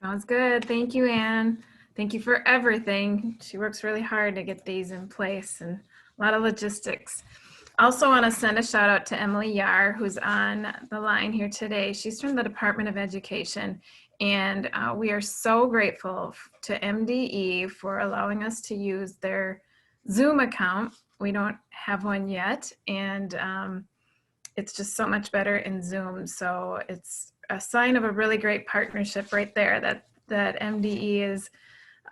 Sounds good. Thank you, Anne. Thank you for everything. She works really hard to get these in place and a lot of logistics. Also want to send a shout out to Emily Yar, who's on the line here today. She's from the Department of Education, and we are so grateful to MDE for allowing us to use their Zoom account. We don't have one yet, and it's just so much better in Zoom. So it's a sign of a really great partnership right there that MDE is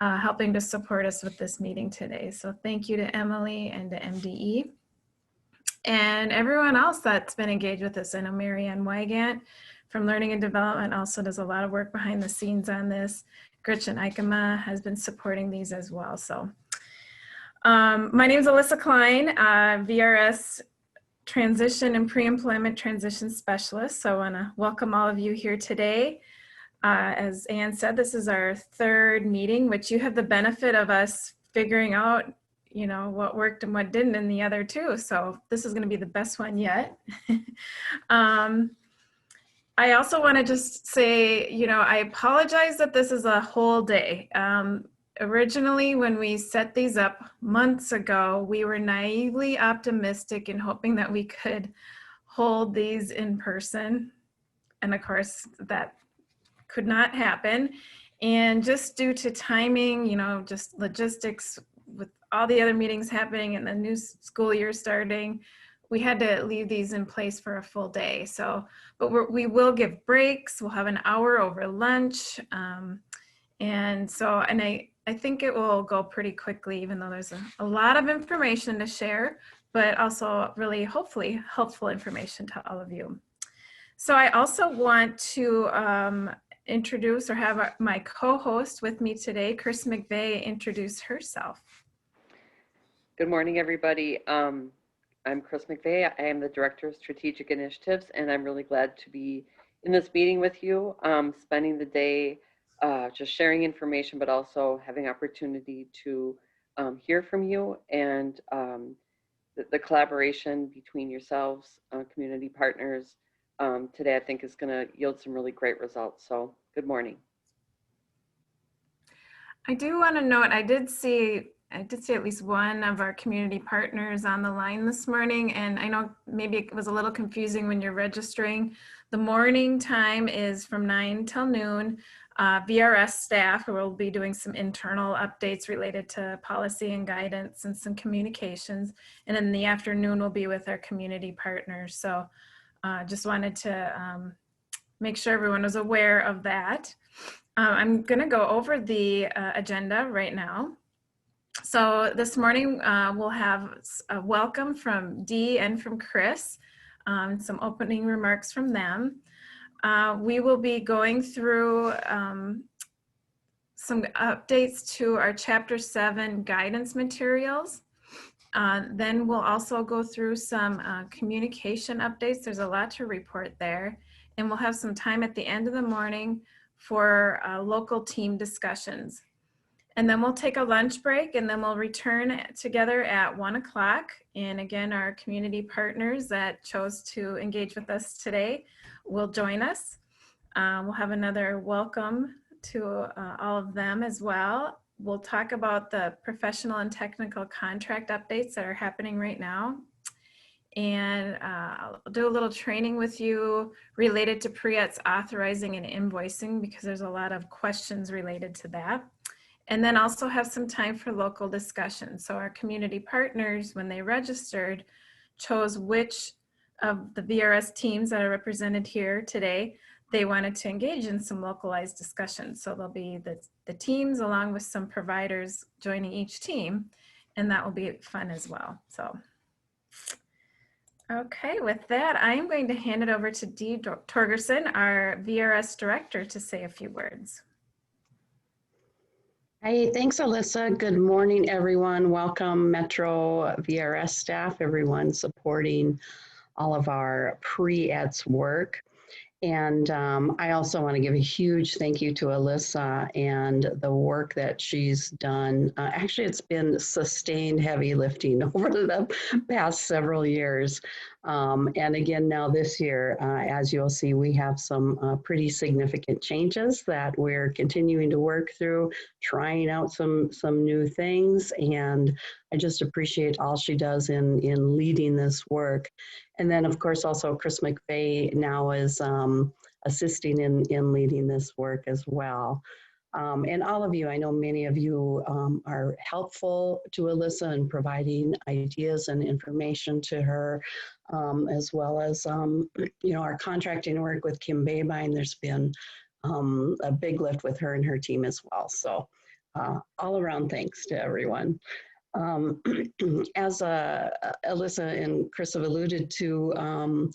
helping to support us with this meeting today. So thank you to Emily and to MDE. And everyone else that's been engaged with this. I know Marianne Wygant from Learning and Development also does a lot of work behind the scenes on this. Gretchen Ikema has been supporting these as well. So my name is Alyssa Klein, VRS Transition and Pre-Employment Transition Specialist. So I want to welcome all of you here today. As Anne said, this is our third meeting, which you have the benefit of us figuring out what worked and what didn't in the other two. So this is going to be the best one yet. I also want to just say, I apologize that this is a whole day. Originally, when we set these up months ago, we were naively optimistic in hoping that we could hold these in person. And of course, that could not happen. And just due to timing, just logistics with all the other meetings happening and the new school year starting, we had to leave these in place for a full day. So, but we will give breaks. We'll have an hour over lunch. I think it will go pretty quickly, even though there's a lot of information to share, but also really hopefully helpful information to all of you. So I also want to introduce or have my co-host with me today, Chris McVeigh, introduce herself. Good morning, everybody. I'm Chris McVeigh. I am the Director of Strategic Initiatives, and I'm really glad to be in this meeting with you, spending the day just sharing information, but also having opportunity to hear from you, and the collaboration between yourselves, community partners, today I think is going to yield some really great results. So good morning. I do want to note, I did see at least one of our community partners on the line this morning, and I know maybe it was a little confusing when you're registering. The morning time is from 9 till noon. VRS staff will be doing some internal updates related to policy and guidance and some communications. And in the afternoon, we'll be with our community partners. So just wanted to make sure everyone was aware of that. I'm going to go over the agenda right now. So this morning we'll have a welcome from Dee and from Chris, some opening remarks from them. We will be going through some updates to our Chapter 7 guidance materials. Then we'll also go through some communication updates. There's a lot to report there. And we'll have some time at the end of the morning for local team discussions. And then we'll take a lunch break, and then we'll return together at 1 o'clock. And again, our community partners that chose to engage with us today will join us. We'll have another welcome to all of them as well. We'll talk about the professional and technical contract updates that are happening right now. And I'll do a little training with you related to Pre-ETS authorizing and invoicing, because there's a lot of questions related to that. And then also have some time for local discussion. So our community partners, when they registered, chose which of the VRS teams that are represented here today they wanted to engage in some localized discussions. So there'll be the teams along with some providers joining each team, and that will be fun as well. So, okay, with that, I am going to hand it over to Dee Torgerson, our VRS director, to say a few words. Hey, thanks, Alyssa. Good morning, everyone. Welcome, Metro VRS staff, everyone supporting all of our pre-ETS work. And I also want to give a huge thank you to Alyssa and the work that she's done. Actually, it's been sustained heavy lifting over the past several years. And again, now this year, as you'll see, we have some pretty significant changes that we're continuing to work through, trying out some new things. And I just appreciate all she does in leading this work. And then, of course, also Chris McVeigh now is assisting in leading this work as well. And all of you, I know many of you are helpful to Alyssa in providing ideas and information to her, as well as, our contracting work with Kim Babine. There's been a big lift with her and her team as well. So all around thanks to everyone. As Alyssa and Chris have alluded to,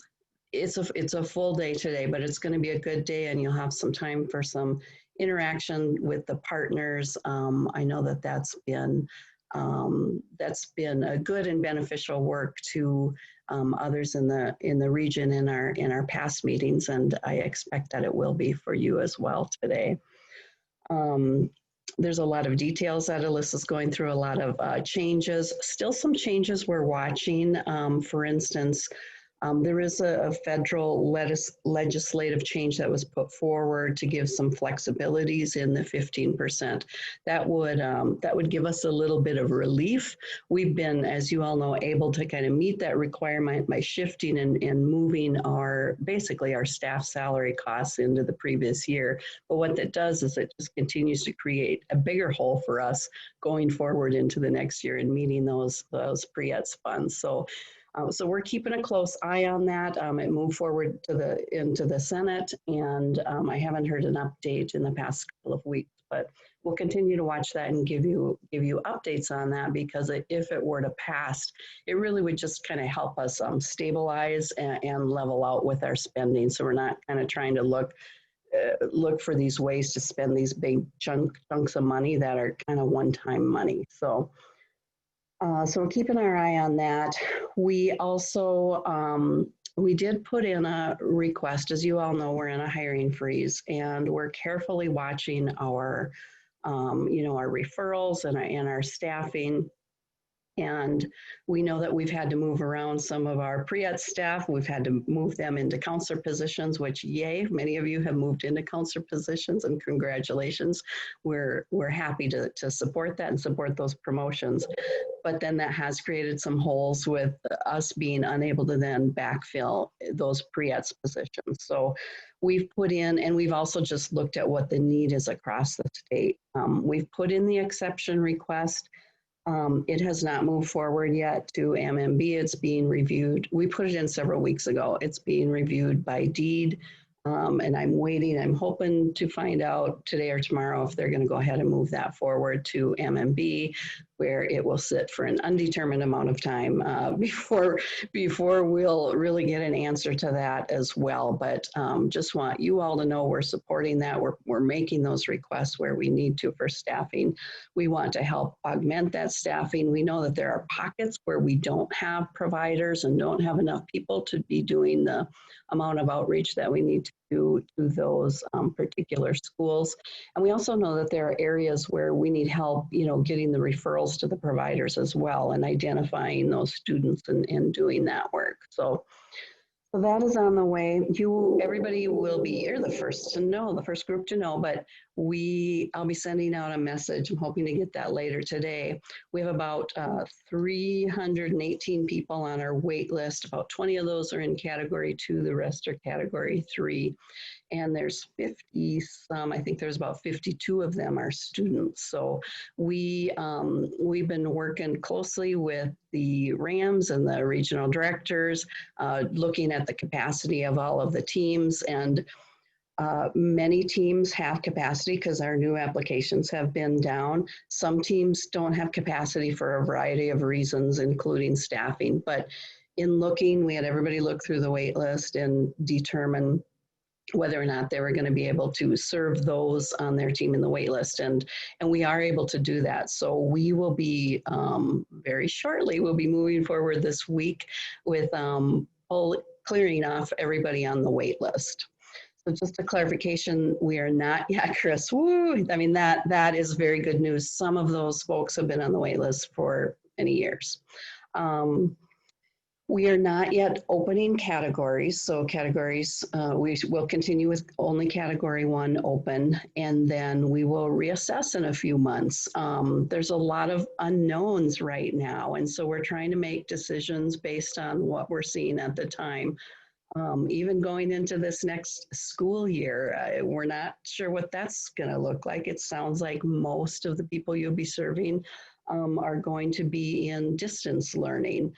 it's a full day today, but it's going to be a good day, and you'll have some time for some interaction with the partners. I know that that's been a good and beneficial work to others in the region in our past meetings, and I expect that it will be for you as well today. There's a lot of details that Alyssa's going through, a lot of changes. Still some changes we're watching. For instance, there is a federal legislative change that was put forward to give some flexibilities in the 15%. That would give us a little bit of relief. We've been, as you all know, able to kind of meet that requirement by shifting and moving basically our staff salary costs into the previous year. But what that does is it just continues to create a bigger hole for us going forward into the next year and meeting those pre-ETS funds. So we're keeping a close eye on that. It moved forward into the Senate, and I haven't heard an update in the past couple of weeks, but we'll continue to watch that and give you updates on that, because if it were to pass, it really would just kind of help us stabilize and level out with our spending. So we're not kind of trying to look for these ways to spend these big chunks of money that are kind of one-time money. So we're keeping our eye on that. We also, we did put in a request. As you all know, we're in a hiring freeze, and we're carefully watching our, our referrals and our staffing. And we know that we've had to move around some of our pre-ETS staff. We've had to move them into counselor positions, which, yay, many of you have moved into counselor positions, and congratulations. We're happy to support that and support those promotions. But then that has created some holes with us being unable to then backfill those pre-ETS positions. So we've put in, and we've also just looked at what the need is across the state. We've put in the exception request. It has not moved forward yet to MMB. It's being reviewed. We put it in several weeks ago. It's being reviewed by DEED, and I'm waiting. I'm hoping to find out today or tomorrow if they're going to go ahead and move that forward to MMB, where it will sit for an undetermined amount of time before we'll really get an answer to that as well. But just want you all to know we're supporting that. We're making those requests where we need to for staffing. We want to help augment that staffing. We know that there are pockets where we don't have providers and don't have enough people to be doing the amount of outreach that we need to do to those particular schools. And we also know that there are areas where we need help, getting the referrals to the providers as well, and identifying those students and doing that work. So that is on the way. Everybody will be, you're the first group to know, but I'll be sending out a message. I'm hoping to get that later today. We have about 318 people on our wait list. About 20 of those are in category 2, the rest are category 3. And there's 50 some, I think there's about 52 of them are students. So we've been working closely with the RAMs and the regional directors, looking at the capacity of all of the teams. And many teams have capacity because our new applications have been down. Some teams don't have capacity for a variety of reasons, including staffing. But in looking, we had everybody look through the wait list and determine whether or not they were going to be able to serve those on their team in the wait list. And we are able to do that. So we will be very shortly, we'll be moving forward this week with clearing off everybody on the wait list. So just a clarification, we are not yet, Chris, woo, I mean, that is very good news. Some of those folks have been on the wait list for many years. We are not yet opening categories. So categories, we will continue with only category 1 open, and then we will reassess in a few months. There's a lot of unknowns right now. And so we're trying to make decisions based on what we're seeing at the time. Even going into this next school year, we're not sure what that's going to look like. It sounds like most of the people you'll be serving are going to be in distance learning.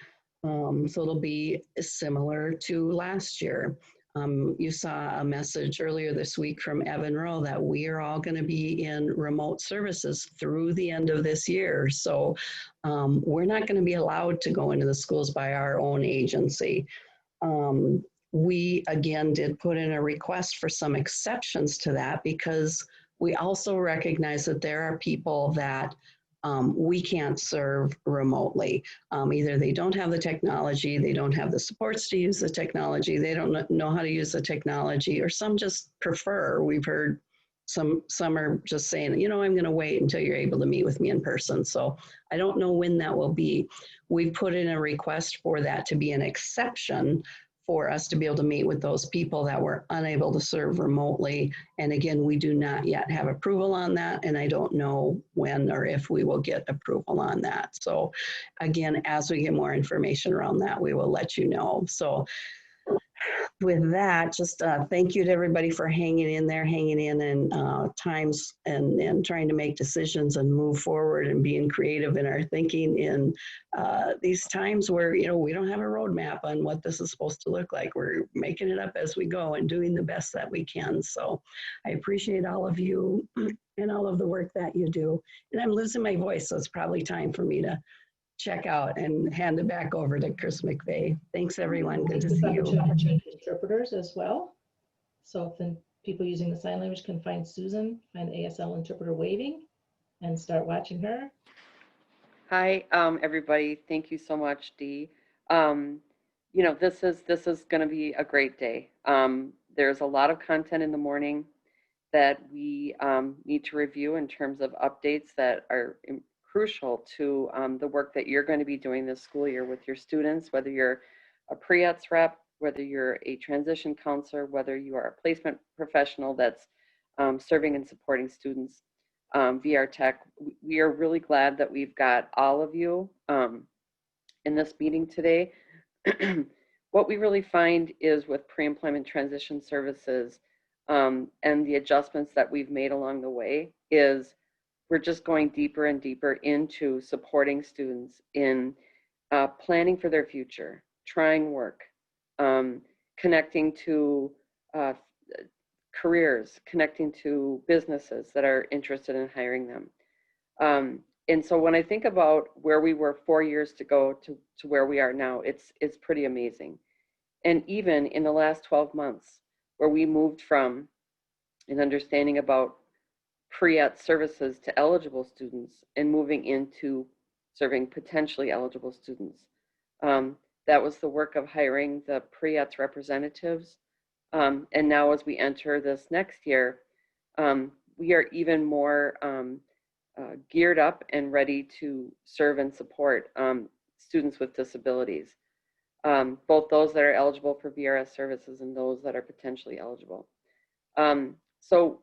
So it'll be similar to last year. You saw a message earlier this week from Evan Rowe that we are all going to be in remote services through the end of this year. So we're not going to be allowed to go into the schools by our own agency. We again did put in a request for some exceptions to that because we also recognize that there are people that we can't serve remotely. Either they don't have the technology, they don't have the supports to use the technology, they don't know how to use the technology, or some just prefer. We've heard some are just saying, you know, I'm going to wait until you're able to meet with me in person. So I don't know when that will be. We put in a request for that to be an exception for us to be able to meet with those people that were unable to serve remotely. And again, we do not yet have approval on that, and I don't know when or if we will get approval on that. So again, as we get more information around that, we will let you know. So with that, just thank you to everybody for hanging in there, hanging in times and trying to make decisions and move forward and being creative in our thinking in these times where, you know, we don't have a roadmap on what this is supposed to look like. We're making it up as we go and doing the best that we can. So I appreciate all of you and all of the work that you do. And I'm losing my voice, so it's probably time for me to check out and hand it back over to Chris McVeigh. Thanks, everyone. Good to see you. Interpreters as well. So if the people using the sign language can find Susan, find the ASL interpreter waving, and start watching her. Hi, everybody. Thank you so much, Dee. You know, this is going to be a great day. There's a lot of content in the morning that we need to review in terms of updates that are crucial to the work that you're going to be doing this school year with your students, whether you're a pre-ETS rep, whether you're a transition counselor, whether you are a placement professional that's serving and supporting students via our tech. We are really glad that we've got all of you in this meeting today. What we really find is with pre-employment transition services and the adjustments that we've made along the way is we're just going deeper and deeper into supporting students in planning for their future, trying work, connecting to careers, connecting to businesses that are interested in hiring them. And so when I think about where we were 4 years to go to where we are now, it's pretty amazing. And even in the last 12 months, where we moved from an understanding about pre-ETS services to eligible students and moving into serving potentially eligible students. That was the work of hiring the pre-ETS representatives. And now as we enter this next year, we are even more geared up and ready to serve and support students with disabilities, both those that are eligible for VRS services and those that are potentially eligible. So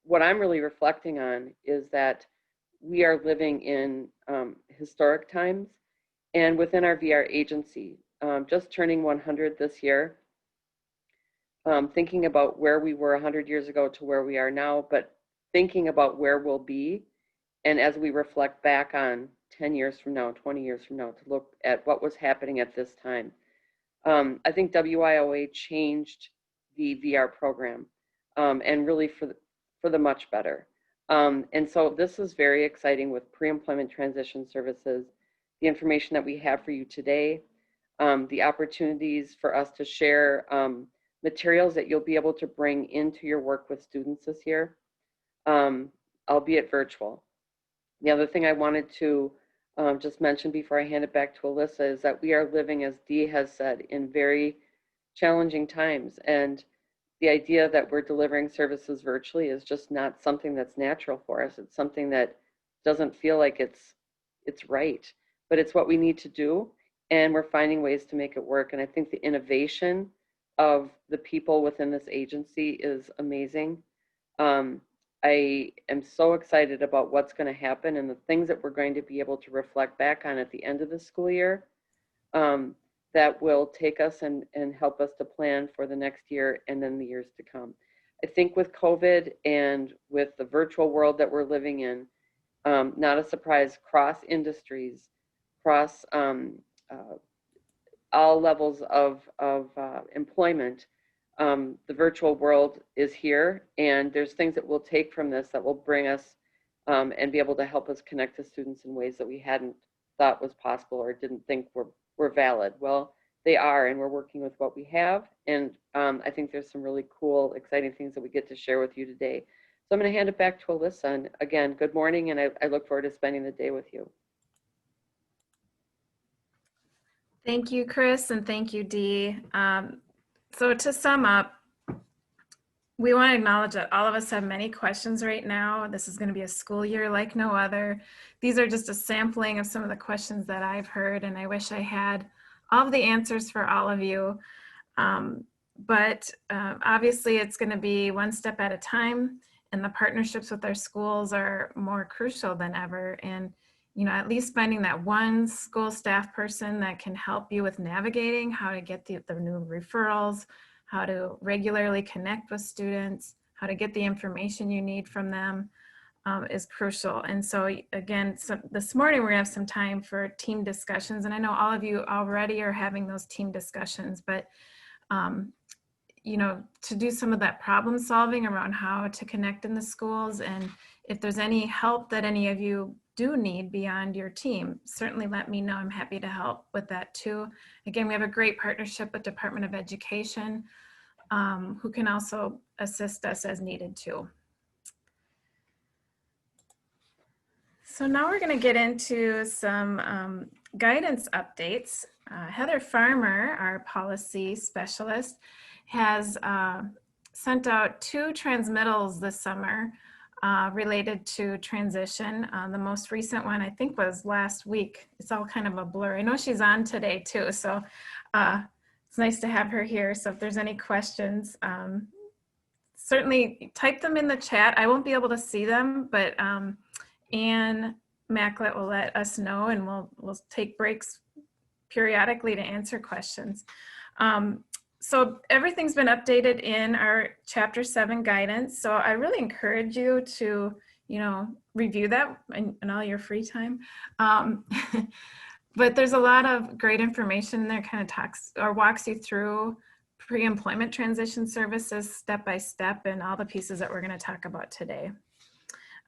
what I'm really reflecting on is that we are living in historic times, and within our VR agency, just turning 100 this year, thinking about where we were 100 years ago to where we are now, but thinking about where we'll be, and as we reflect back on 10 years from now, 20 years from now, to look at what was happening at this time. I think WIOA changed the VR program, and really for the much better. And so this is very exciting with pre-employment transition services, the information that we have for you today, the opportunities for us to share materials that you'll be able to bring into your work with students this year, albeit virtual. The other thing I wanted to just mention before I hand it back to Alyssa is that we are living, as Dee has said, in very challenging times. And the idea that we're delivering services virtually is just not something that's natural for us. It's something that doesn't feel like it's right, but it's what we need to do. and we're finding ways to make it work. And I think the innovation of the people within this agency is amazing. I am so excited about what's going to happen and the things that we're going to be able to reflect back on at the end of the school year, that will take us and help us to plan for the next year and then the years to come. I think with COVID and with the virtual world that we're living in, not a surprise, cross industries, cross all levels of employment, the virtual world is here, and there's things that we'll take from this that will bring us and be able to help us connect to students in ways that we hadn't thought was possible or didn't think were valid. Well, they are, and we're working with what we have, and I think there's some really cool, exciting things that we get to share with you today. So I'm going to hand it back to Alyssa, and again, good morning, and I look forward to spending the day with you. Thank you, Chris, and thank you, Dee. So to sum up, we want to acknowledge that all of us have many questions right now. This is going to be a school year like no other. These are just a sampling of some of the questions that I've heard, and I wish I had all of the answers for all of you. But obviously it's going to be one step at a time, and the partnerships with our schools are more crucial than ever. And at least finding that one school staff person that can help you with navigating how to get the new referrals, how to regularly connect with students, how to get the information you need from them is crucial. And so again, this morning we're gonna have some time for team discussions. And I know all of you already are having those team discussions, but to do some of that problem solving around how to connect in the schools, and if there's any help that any of you do need beyond your team, certainly let me know. I'm happy to help with that too. Again, we have a great partnership with Department of Education, who can also assist us as needed too. So now we're going to get into some guidance updates. Heather Farmer, our policy specialist, has sent out 2 transmittals this summer related to transition. The most recent one, I think, was last week. It's all kind of a blur. I know she's on today too, so it's nice to have her here. So if there's any questions, certainly type them in the chat. I won't be able to see them, but Ann Macklett will let us know, and we'll take breaks periodically to answer questions. So everything's been updated in our Chapter 7 guidance. So I really encourage you to, review that in all your free time. But there's a lot of great information there, kind of talks or walks you through pre-employment transition services step by step and all the pieces that we're going to talk about today.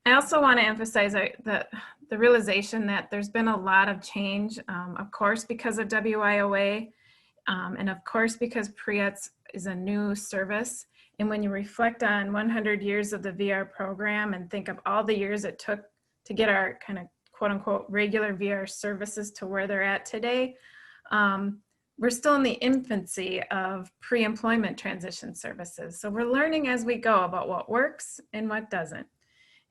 I also want to emphasize that the realization that there's been a lot of change, of course, because of WIOA, and of course, because Pre-ETS is a new service. And when you reflect on 100 years of the VR program and think of all the years it took to get our kind of quote unquote regular VR services to where they're at today, we're still in the infancy of pre-employment transition services. So we're learning as we go about what works and what doesn't.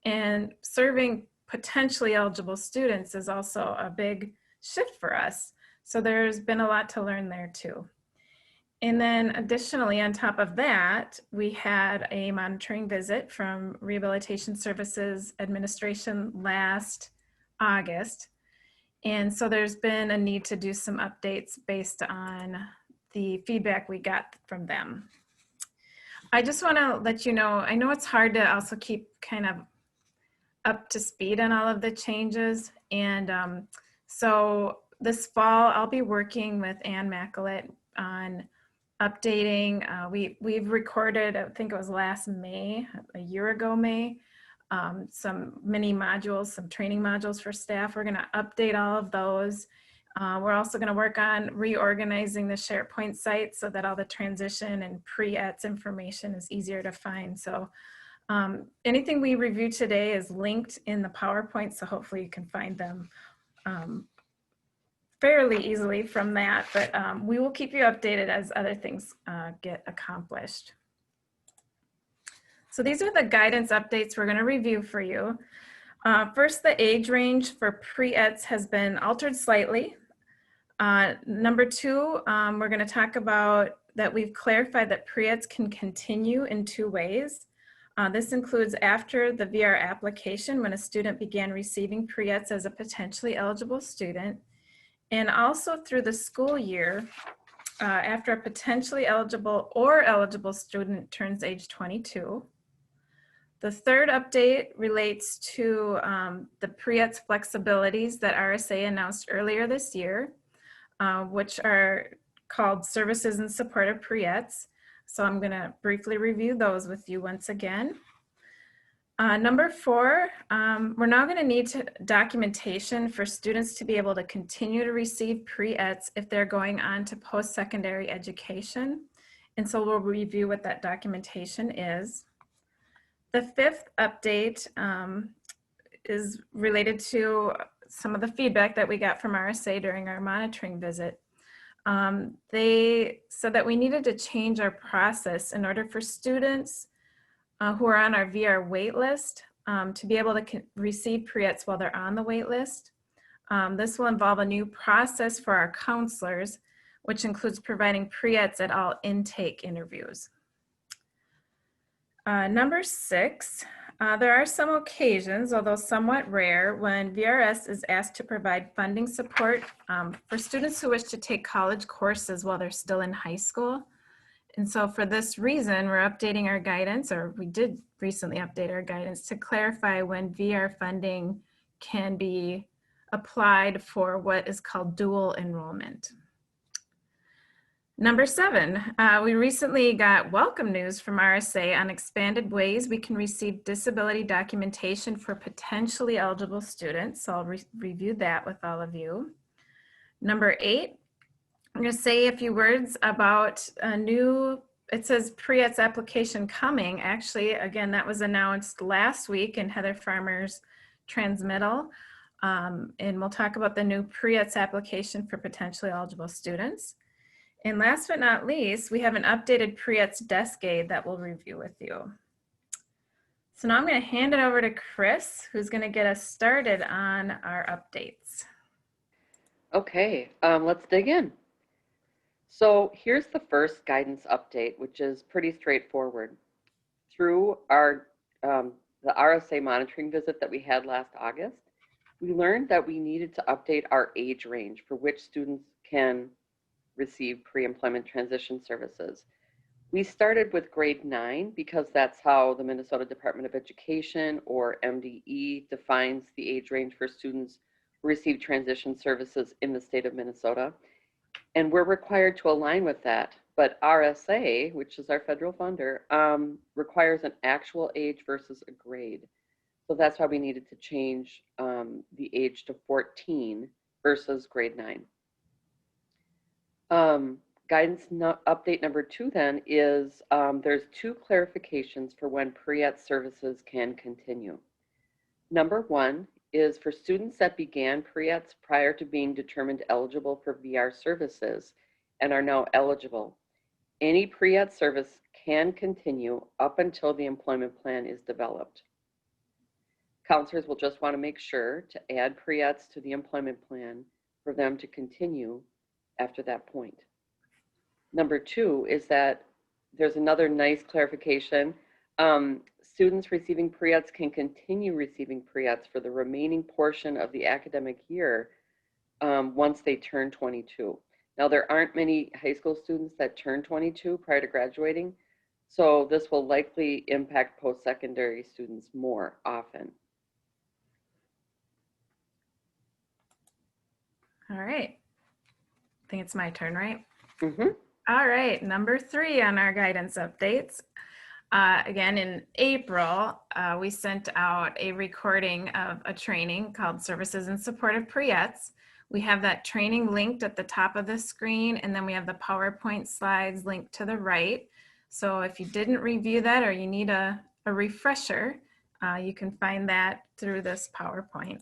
And serving potentially eligible students is also a big shift for us. So there's been a lot to learn there too. And then additionally, on top of that, we had a monitoring visit from Rehabilitation Services Administration last August. And so there's been a need to do some updates based on the feedback we got from them. I just want to let you know, I know it's hard to also keep kind of up to speed on all of the changes. And so this fall, I'll be working with Ann Macklett on updating. We've recorded, I think it was last May, a year ago May, some mini modules, some training modules for staff. We're going to update all of those. We're also going to work on reorganizing the SharePoint site so that all the transition and pre-ETS information is easier to find. So anything we review today is linked in the PowerPoint, so hopefully you can find them fairly easily from that, but we will keep you updated as other things get accomplished. So these are the guidance updates we're going to review for you. First, the age range for pre-ETS has been altered slightly. Number two, we're going to talk about that we've clarified that pre-ETS can continue in two ways. This includes after the VR application when a student began receiving pre-ETS as a potentially eligible student, and also through the school year after a potentially eligible or eligible student turns age 22. The third update relates to the pre-ETS flexibilities that RSA announced earlier this year, which are called Services in Support of Pre-ETS. So I'm going to briefly review those with you once again. Number four, we're now going to need documentation for students to be able to continue to receive pre-ETS if they're going on to post-secondary education. And so we'll review what that documentation is. The fifth update is related to some of the feedback that we got from RSA during our monitoring visit. They said that we needed to change our process in order for students who are on our VR wait list to be able to receive pre-ETS while they're on the wait list. This will involve a new process for our counselors, which includes providing pre-ETS at all intake interviews. Number six, there are some occasions, although somewhat rare, when VRS is asked to provide funding support for students who wish to take college courses while they're still in high school. And so for this reason, we're updating our guidance, or we did recently update our guidance to clarify when VR funding can be applied for what is called dual enrollment. Number seven, we recently got welcome news from RSA on expanded ways we can receive disability documentation for potentially eligible students. So I'll review that with all of you. Number eight, I'm going to say a few words about a new, it says pre-ETS application coming. Actually, again, that was announced last week in Heather Farmer's transmittal. And we'll talk about the new pre-ETS application for potentially eligible students. And last but not least, we have an updated pre-ETS desk aid that we'll review with you. So now I'm going to hand it over to Chris, who's going to get us started on our updates. Okay, let's dig in. So here's the first guidance update, which is pretty straightforward. Through our the RSA monitoring visit that we had last August, we learned that we needed to update our age range for which students can receive pre-employment transition services. We started with grade 9 because that's how the Minnesota Department of Education, or MDE, defines the age range for students who receive transition services in the state of Minnesota. And we're required to align with that. But RSA, which is our federal funder, requires an actual age versus a grade. So that's why we needed to change the age to 14 versus grade 9. Guidance update number 2 then is there's 2 clarifications for when pre-ETS services can continue. Number 1 is for students that began pre-ETS prior to being determined eligible for VR services and are now eligible. Any pre-ETS service can continue up until the employment plan is developed. Counselors will just want to make sure to add pre-ETS to the employment plan for them to continue after that point. Number 2 is that there's another nice clarification. Students receiving pre-ETS can continue receiving pre-ETS for the remaining portion of the academic year once they turn 22. Now, there aren't many high school students that turn 22 prior to graduating, so this will likely impact post-secondary students more often. All right. I think it's my turn, right? Mm-hmm. All right, number 3 on our guidance updates. Again, in April, we sent out a recording of a training called Services in Support of Pre-ETS. We have that training linked at the top of the screen, and then we have the PowerPoint slides linked to the right. So if you didn't review that or you need a refresher, you can find that through this PowerPoint.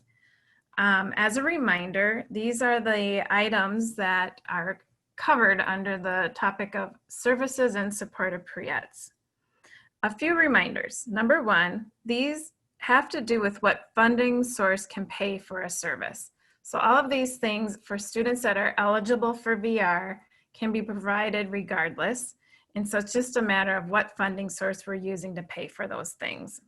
As a reminder, these are the items that are covered under the topic of services in support of pre-ETS. A few reminders. Number 1, these have to do with what funding source can pay for a service. So all of these things for students that are eligible for VR can be provided regardless. And so it's just a matter of what funding source we're using to pay for those things.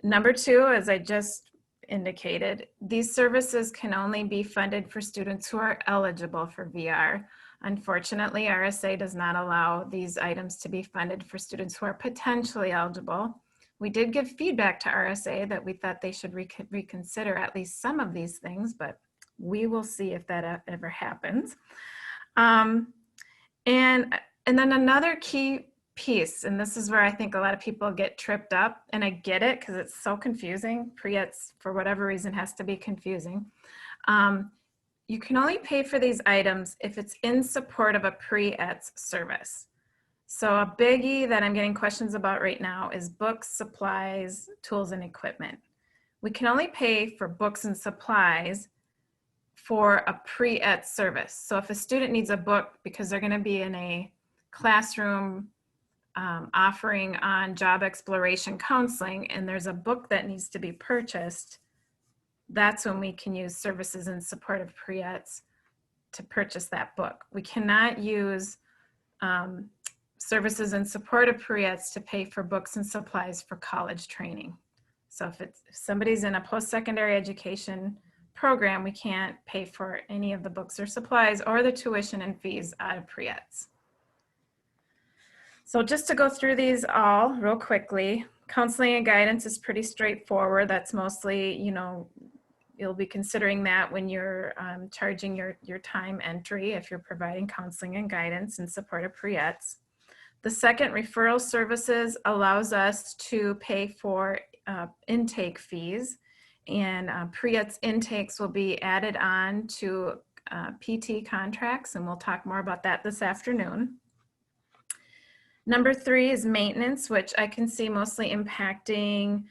Number two, as I just indicated, these services can only be funded for students who are eligible for VR. Unfortunately, RSA does not allow these items to be funded for students who are potentially eligible. We did give feedback to RSA that we thought they should reconsider at least some of these things, but we will see if that ever happens. And then another key piece, and this is where I think a lot of people get tripped up, and I get it because it's so confusing. Pre-ETS, for whatever reason, has to be confusing. You can only pay for these items if it's in support of a pre-ETS service. So a biggie that I'm getting questions about right now is books, supplies, tools, and equipment. We can only pay for books and supplies for a pre-ETS service. So if a student needs a book because they're going to be in a classroom offering on job exploration counseling and there's a book that needs to be purchased, that's when we can use services in support of pre-ETS to purchase that book. We cannot use services in support of pre-ETS to pay for books and supplies for college training. So if somebody's in a post-secondary education program, we can't pay for any of the books or supplies or the tuition and fees out of pre-ETS. So just to go through these all real quickly, counseling and guidance is pretty straightforward. That's mostly, you'll be considering that when you're charging your time entry if you're providing counseling and guidance in support of pre-ETS. The second, referral services, allows us to pay for intake fees, and pre-ETS intakes will be added on to PT contracts, and we'll talk more about that this afternoon. Number three is maintenance, which I can see mostly impacting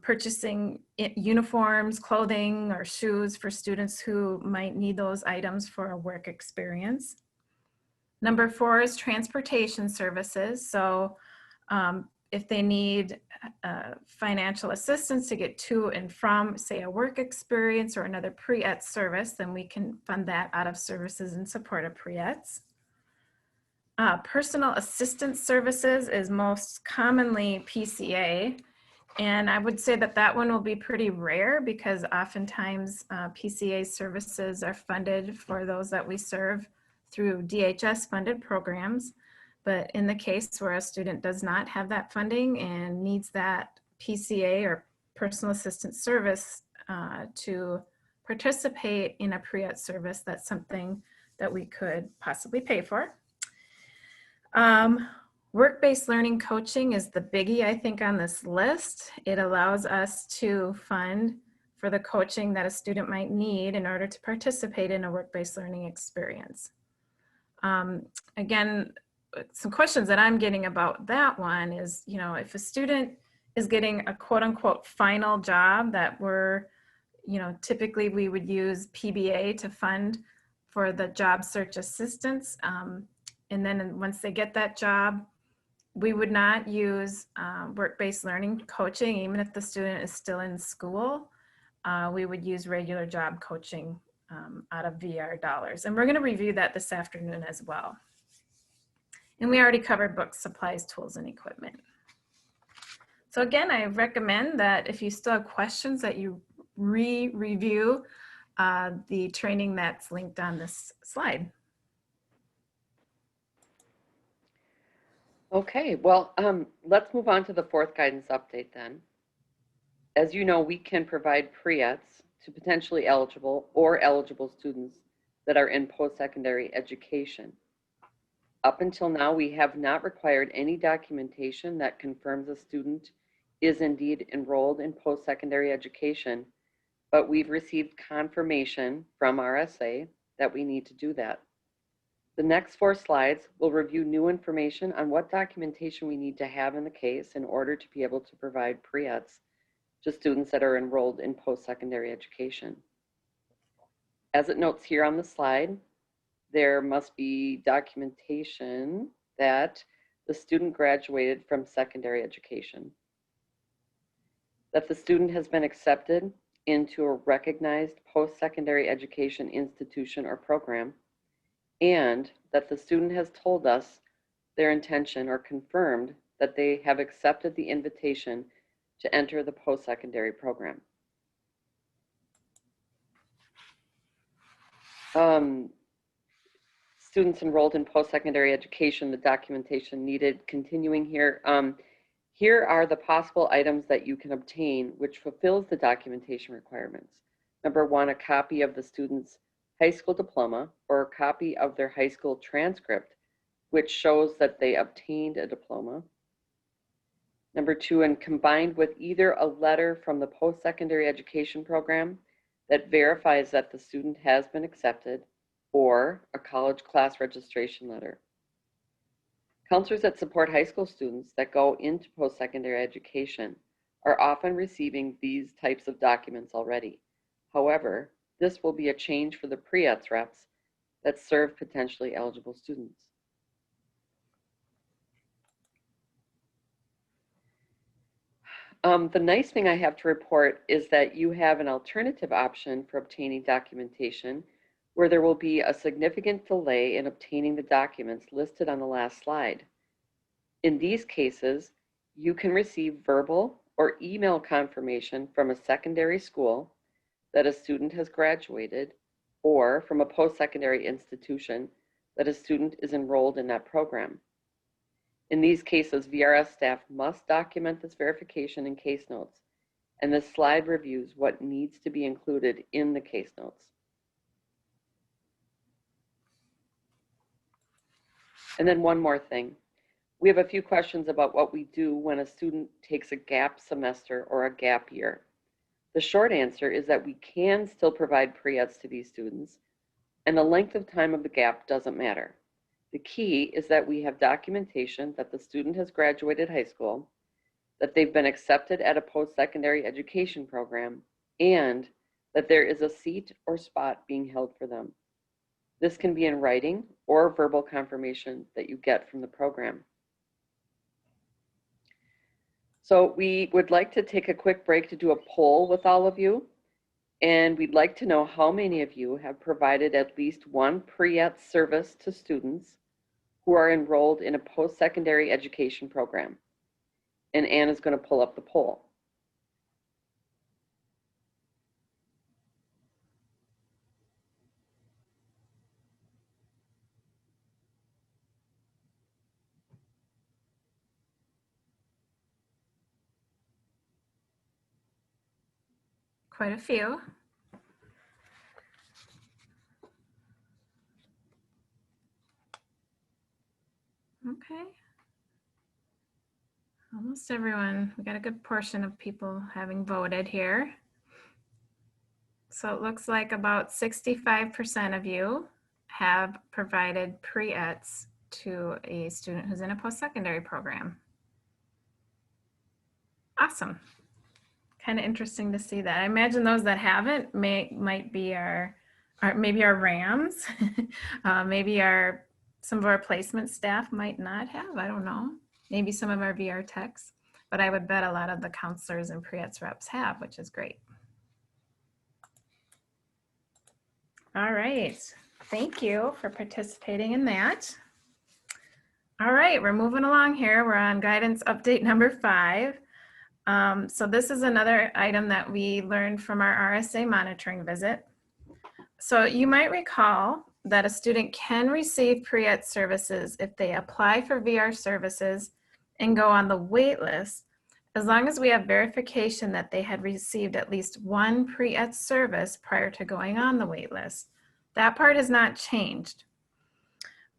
purchasing uniforms, clothing, or shoes for students who might need those items for a work experience. Number four is transportation services. So if they need financial assistance to get to and from, say, a work experience or another pre-ETS service, then we can fund that out of services in support of pre-ETS. Personal assistance services is most commonly PCA. And I would say that that one will be pretty rare because oftentimes PCA services are funded for those that we serve through DHS funded programs. But in the case where a student does not have that funding and needs that PCA or personal assistance service to participate in a pre-ETS service, that's something that we could possibly pay for. Work-based learning coaching is the biggie, I think, on this list. It allows us to fund for the coaching that a student might need in order to participate in a work-based learning experience. Again, some questions that I'm getting about that one is, if a student is getting a quote-unquote final job that we're, typically we would use PBA to fund for the job search assistance. And then once they get that job, we would not use work-based learning coaching, even if the student is still in school. We would use regular job coaching out of VR dollars. And we're going to review that this afternoon as well. And we already covered books, supplies, tools, and equipment. So again, I recommend that if you still have questions that you review the training that's linked on this slide. Okay, well, let's move on to the fourth guidance update then. As you know, we can provide pre-ETS to potentially eligible or eligible students that are in post-secondary education. Up until now, we have not required any documentation that confirms a student is indeed enrolled in post-secondary education, but we've received confirmation from RSA that we need to do that. The next 4 slides will review new information on what documentation we need to have in the case in order to be able to provide pre-ETS to students that are enrolled in post-secondary education. As it notes here on the slide, there must be documentation that the student graduated from secondary education, that the student has been accepted into a recognized post-secondary education institution or program, and that the student has told us their intention or confirmed that they have accepted the invitation to enter the post-secondary program. Students enrolled in post-secondary education, the documentation needed, continuing here. Here are the possible items that you can obtain which fulfills the documentation requirements. Number one, a copy of the student's high school diploma or a copy of their high school transcript, which shows that they obtained a diploma. Number two, and combined with either a letter from the post-secondary education program that verifies that the student has been accepted, or a college class registration letter. Counselors that support high school students that go into post-secondary education are often receiving these types of documents already. However, this will be a change for the pre-ETS reps that serve potentially eligible students. The nice thing I have to report is that you have an alternative option for obtaining documentation where there will be a significant delay in obtaining the documents listed on the last slide. In these cases, you can receive verbal or email confirmation from a secondary school that a student has graduated, or from a post-secondary institution that a student is enrolled in that program. In these cases, VRS staff must document this verification in case notes, and this slide reviews what needs to be included in the case notes. And then one more thing. We have a few questions about what we do when a student takes a gap semester or a gap year. The short answer is that we can still provide pre-ETS to these students, and the length of time of the gap doesn't matter. The key is that we have documentation that the student has graduated high school, that they've been accepted at a post-secondary education program, and that there is a seat or spot being held for them. This can be in writing or verbal confirmation that you get from the program. So we would like to take a quick break to do a poll with all of you. And we'd like to know how many of you have provided at least one pre-ETS service to students who are enrolled in a post-secondary education program. And Anne is going to pull up the poll. Quite a few. Okay. Almost everyone. We got a good portion of people having voted here. So it looks like about 65% of you have provided pre-ETS to a student who's in a post-secondary program. Awesome. Kind of interesting to see that. I imagine those that haven't might be maybe our RAMs, maybe some of our placement staff might not have. I don't know. Maybe some of our VR techs, but I would bet a lot of the counselors and pre-ETS reps have, which is great. All right. Thank you for participating in that. All right, we're moving along here. We're on guidance update number 5. So this is another item that we learned from our RSA monitoring visit. So you might recall that a student can receive pre-ETS services if they apply for VR services and go on the wait list, as long as we have verification that they had received at least one pre-ETS service prior to going on the wait list. That part has not changed.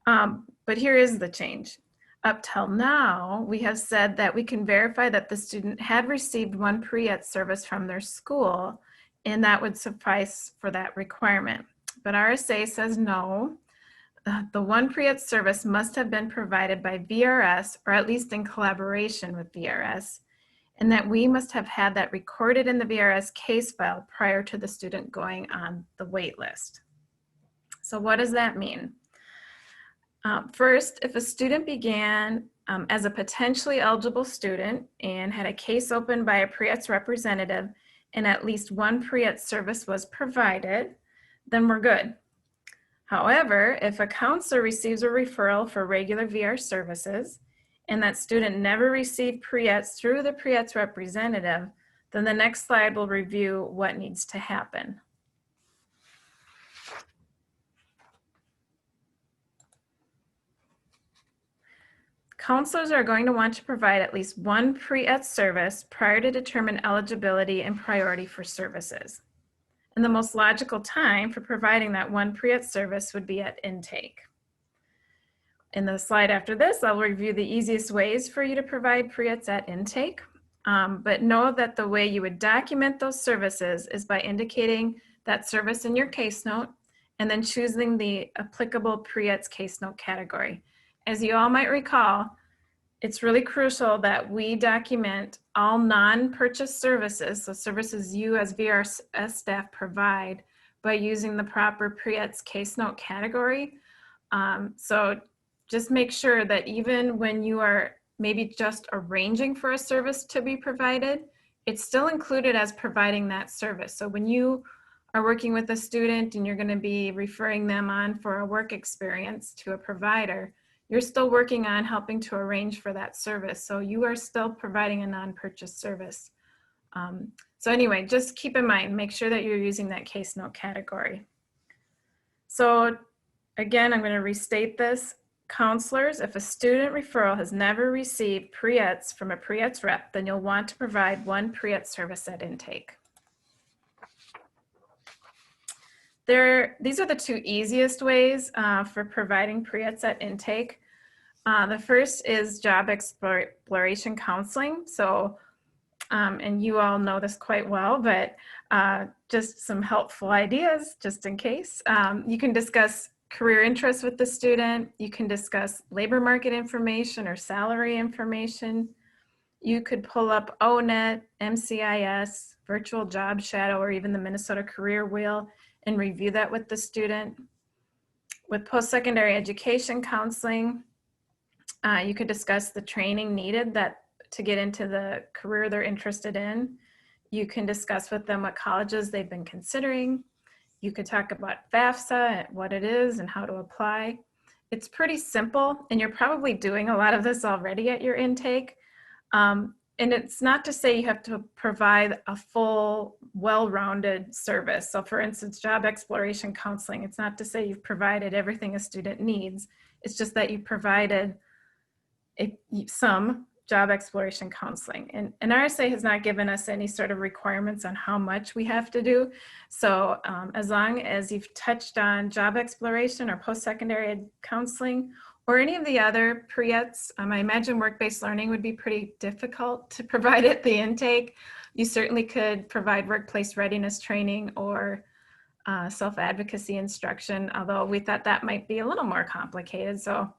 But here is the change. Up till now, we have said that we can verify that the student had received one pre-ETS service from their school, and that would suffice for that requirement. But RSA says no. The one pre-ETS service must have been provided by VRS, or at least in collaboration with VRS, and that we must have had that recorded in the VRS case file prior to the student going on the wait list. So what does that mean? First, if a student began as a potentially eligible student and had a case opened by a pre-ETS representative and at least one pre-ETS service was provided, then we're good. However, if a counselor receives a referral for regular VR services and that student never received pre-ETS through the pre-ETS representative, then the next slide will review what needs to happen. Counselors are going to want to provide at least one pre-ETS service prior to determine eligibility and priority for services. And the most logical time for providing that one pre-ETS service would be at intake. In the slide after this, I'll review the easiest ways for you to provide pre-ETS at intake. But know that the way you would document those services is by indicating that service in your case note and then choosing the applicable pre-ETS case note category. As you all might recall, it's really crucial that we document all non-purchase services, so services you as VRS staff provide, by using the proper pre-ETS case note category. So just make sure that even when you are maybe just arranging for a service to be provided, it's still included as providing that service. So when you are working with a student and you're going to be referring them on for a work experience to a provider, you're still working on helping to arrange for that service. So you are still providing a non-purchase service. So anyway, just keep in mind, make sure that you're using that case note category. So again, I'm going to restate this. Counselors, if a student referral has never received pre-ETS from a pre-ETS rep, then you'll want to provide one pre-ETS service at intake. These are the two easiest ways for providing pre-ETS at intake. The first is job exploration counseling. So, and you all know this quite well, but just some helpful ideas just in case. You can discuss career interests with the student. You can discuss labor market information or salary information. You could pull up ONET, MCIS, Virtual Job Shadow, or even the Minnesota Career Wheel and review that with the student. With post-secondary education counseling, you could discuss the training needed to get into the career they're interested in. You can discuss with them what colleges they've been considering. You could talk about FAFSA and what it is and how to apply. It's pretty simple, and you're probably doing a lot of this already at your intake. And it's not to say you have to provide a full, well-rounded service. So for instance, job exploration counseling, it's not to say you've provided everything a student needs. It's just that you provided some job exploration counseling. And RSA has not given us any sort of requirements on how much we have to do. So as long as you've touched on job exploration or post-secondary counseling or any of the other pre-ETS, I imagine work-based learning would be pretty difficult to provide at the intake. You certainly could provide workplace readiness training or self-advocacy instruction, although we thought that might be a little more complicated. So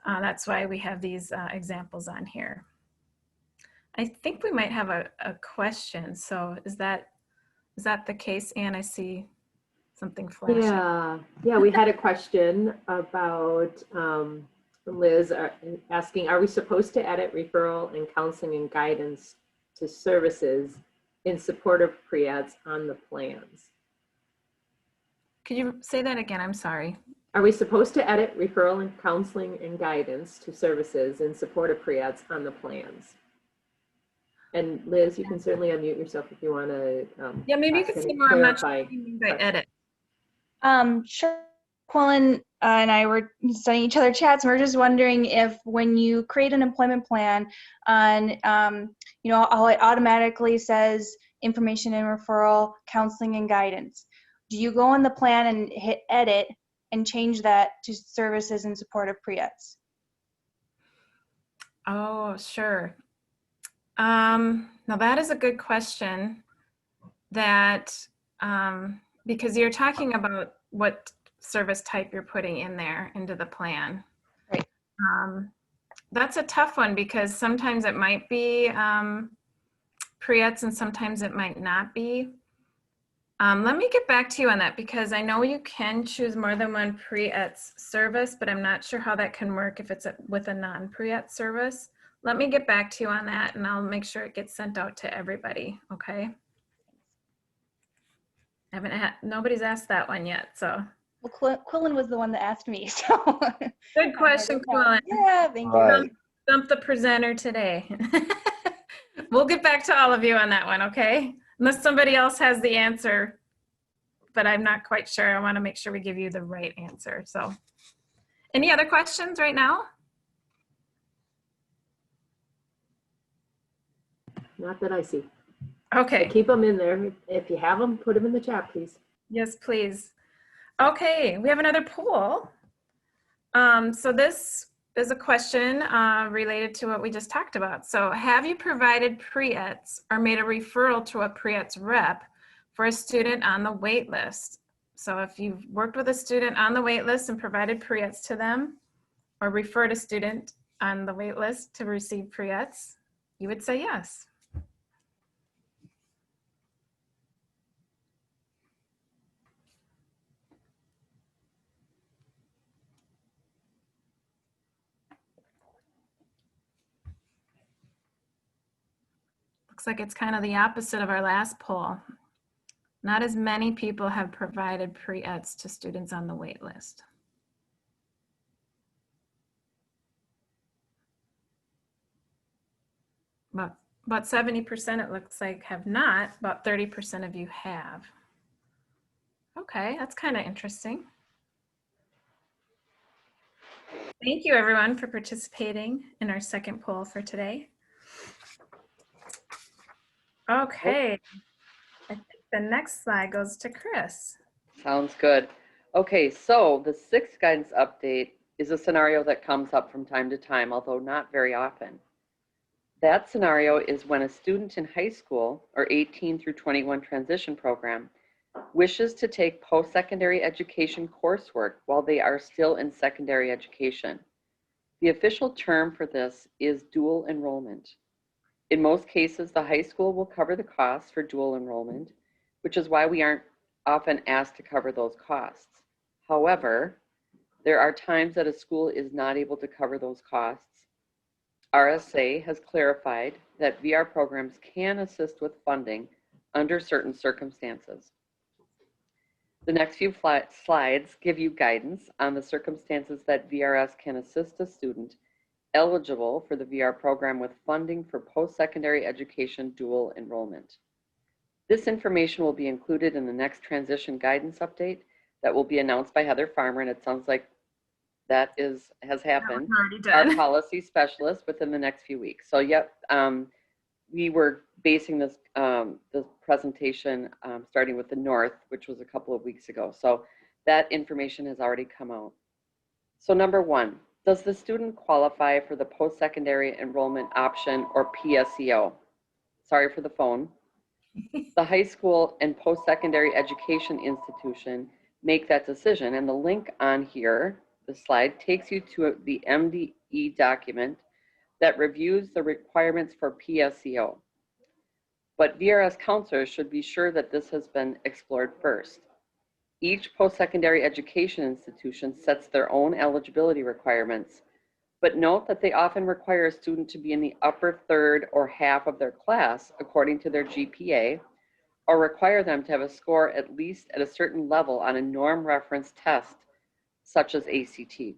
that's why we have these examples on here. I think we might have a question. So is that the case, Anne? I see something flashing. Yeah, we had a question about Liz asking, are we supposed to edit referral and counseling and guidance to services in support of pre-ETS on the plans? Could you say that again? I'm sorry. Are we supposed to edit referral and counseling and guidance to services in support of pre-ETS on the plans? And Liz, you can certainly unmute yourself if you want to. Yeah, maybe you could say more. I'm not sure what you mean by edit. Sure. Quillen and I were studying each other chats, and we're just wondering if when you create an employment plan on, you know, how it automatically says information and referral, counseling and guidance. Do you go in the plan and hit edit and change that to services in support of pre-ETS? Oh, sure. Now that is a good question because you're talking about what service type you're putting in there into the plan. Right. That's a tough one because sometimes it might be pre-ETS and sometimes it might not be. Let me get back to you on that because I know you can choose more than one pre-ETS service, but I'm not sure how that can work if it's with a non-pre-ETS service. Let me get back to you on that and I'll make sure it gets sent out to everybody, okay? Nobody's asked that one yet, so. Well, Quillen was the one that asked me, so. Good question, I Quillen. Yeah, thank you. Right. Dump the presenter today. We'll get back to all of you on that one, okay? Unless somebody else has the answer, but I'm not quite sure. I want to make sure we give you the right answer. So, any other questions right now? Not that I see. Okay. Keep them in there. If you have them, put them in the chat, please. Yes, please. Okay, we have another poll. So this is a question related to what we just talked about. So have you provided pre-ETS or made a referral to a pre-ETS rep for a student on the wait list? So if you've worked with a student on the wait list and provided pre-ETS to them, or referred a student on the wait list to receive pre-ETS, you would say yes. Looks like it's kind of the opposite of our last poll. Not as many people have provided pre-ETS to students on the wait list. About 70% it looks like have not, about 30% of you have. Okay, that's kind of interesting. Thank you everyone for participating in our second poll for today. Okay, I think the next slide goes to Chris. Sounds good. Okay, so the sixth guidance update is a scenario that comes up from time to time, although not very often. That scenario is when a student in high school or 18 through 21 transition program wishes to take post-secondary education coursework while they are still in secondary education. The official term for this is dual enrollment. In most cases, the high school will cover the costs for dual enrollment, which is why we aren't often asked to cover those costs. However, there are times that a school is not able to cover those costs. RSA has clarified that VR programs can assist with funding under certain circumstances. The next few slides give you guidance on the circumstances that VRS can assist a student eligible for the VR program with funding for post-secondary education dual enrollment. This information will be included in the next transition guidance update that will be announced by Heather Farmer, and it sounds like that has happened. Our policy specialist within the next few weeks. So yep, we were basing this presentation starting with the North, which was a couple of weeks ago. So that information has already come out. So number one, does the student qualify for the post-secondary enrollment option or PSEO? Sorry for the phone. The high school and post-secondary education institution make that decision, and the link on here, the slide, takes you to the MDE document that reviews the requirements for PSEO. But VRS counselors should be sure that this has been explored first. Each post-secondary education institution sets their own eligibility requirements, but note that they often require a student to be in the upper third or half of their class according to their GPA, or require them to have a score at least at a certain level on a norm reference test, such as ACT.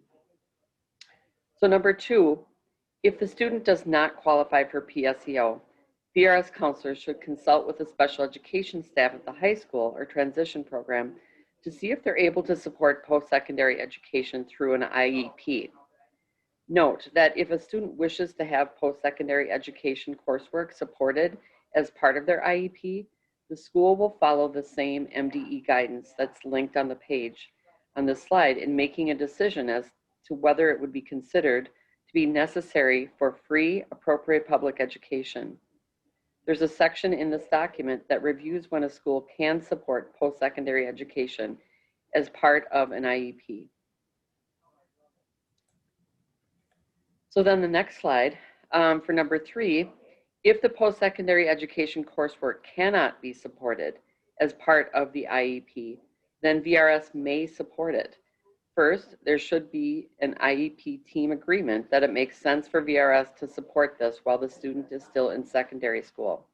So number two, if the student does not qualify for PSEO, VRS counselors should consult with the special education staff at the high school or transition program to see if they're able to support post-secondary education through an IEP. Note that if a student wishes to have post-secondary education coursework supported as part of their IEP, the school will follow the same MDE guidance that's linked on the page on this slide in making a decision as to whether it would be considered to be necessary for free, appropriate public education. There's a section in this document that reviews when a school can support post-secondary education as part of an IEP. So then the next slide, for number three, if the post-secondary education coursework cannot be supported as part of the IEP, then VRS may support it. First, there should be an IEP team agreement that it makes sense for VRS to support this while the student is still in secondary school.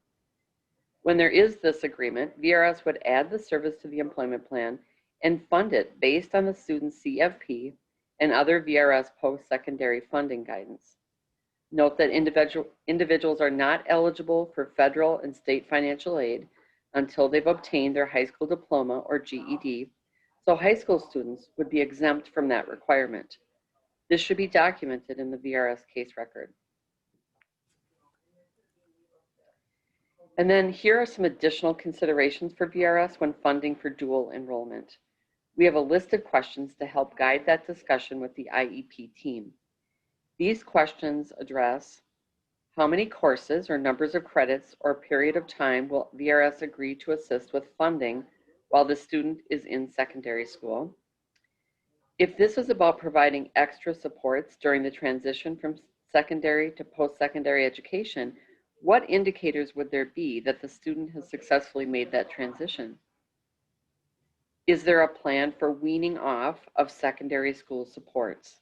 When there is this agreement, VRS would add the service to the employment plan and fund it based on the student's CFP and other VRS post-secondary funding guidance. Note that individuals are not eligible for federal and state financial aid until they've obtained their high school diploma or GED, so high school students would be exempt from that requirement. This should be documented in the VRS case record. And then here are some additional considerations for VRS when funding for dual enrollment. We have a list of questions to help guide that discussion with the IEP team. These questions address how many courses or numbers of credits or period of time will VRS agree to assist with funding while the student is in secondary school? If this is about providing extra supports during the transition from secondary to post-secondary education, what indicators would there be that the student has successfully made that transition? Is there a plan for weaning off of secondary school supports?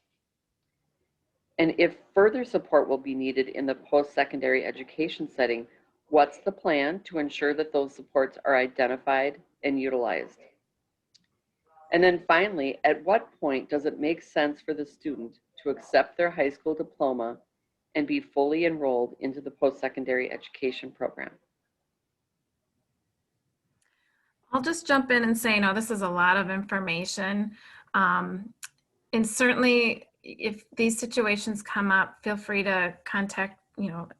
And if further support will be needed in the post-secondary education setting, what's the plan to ensure that those supports are identified and utilized? And then finally, at what point does it make sense for the student to accept their high school diploma and be fully enrolled into the post-secondary education program? I'll just jump in and say, this is a lot of information. And certainly if these situations come up, feel free to contact,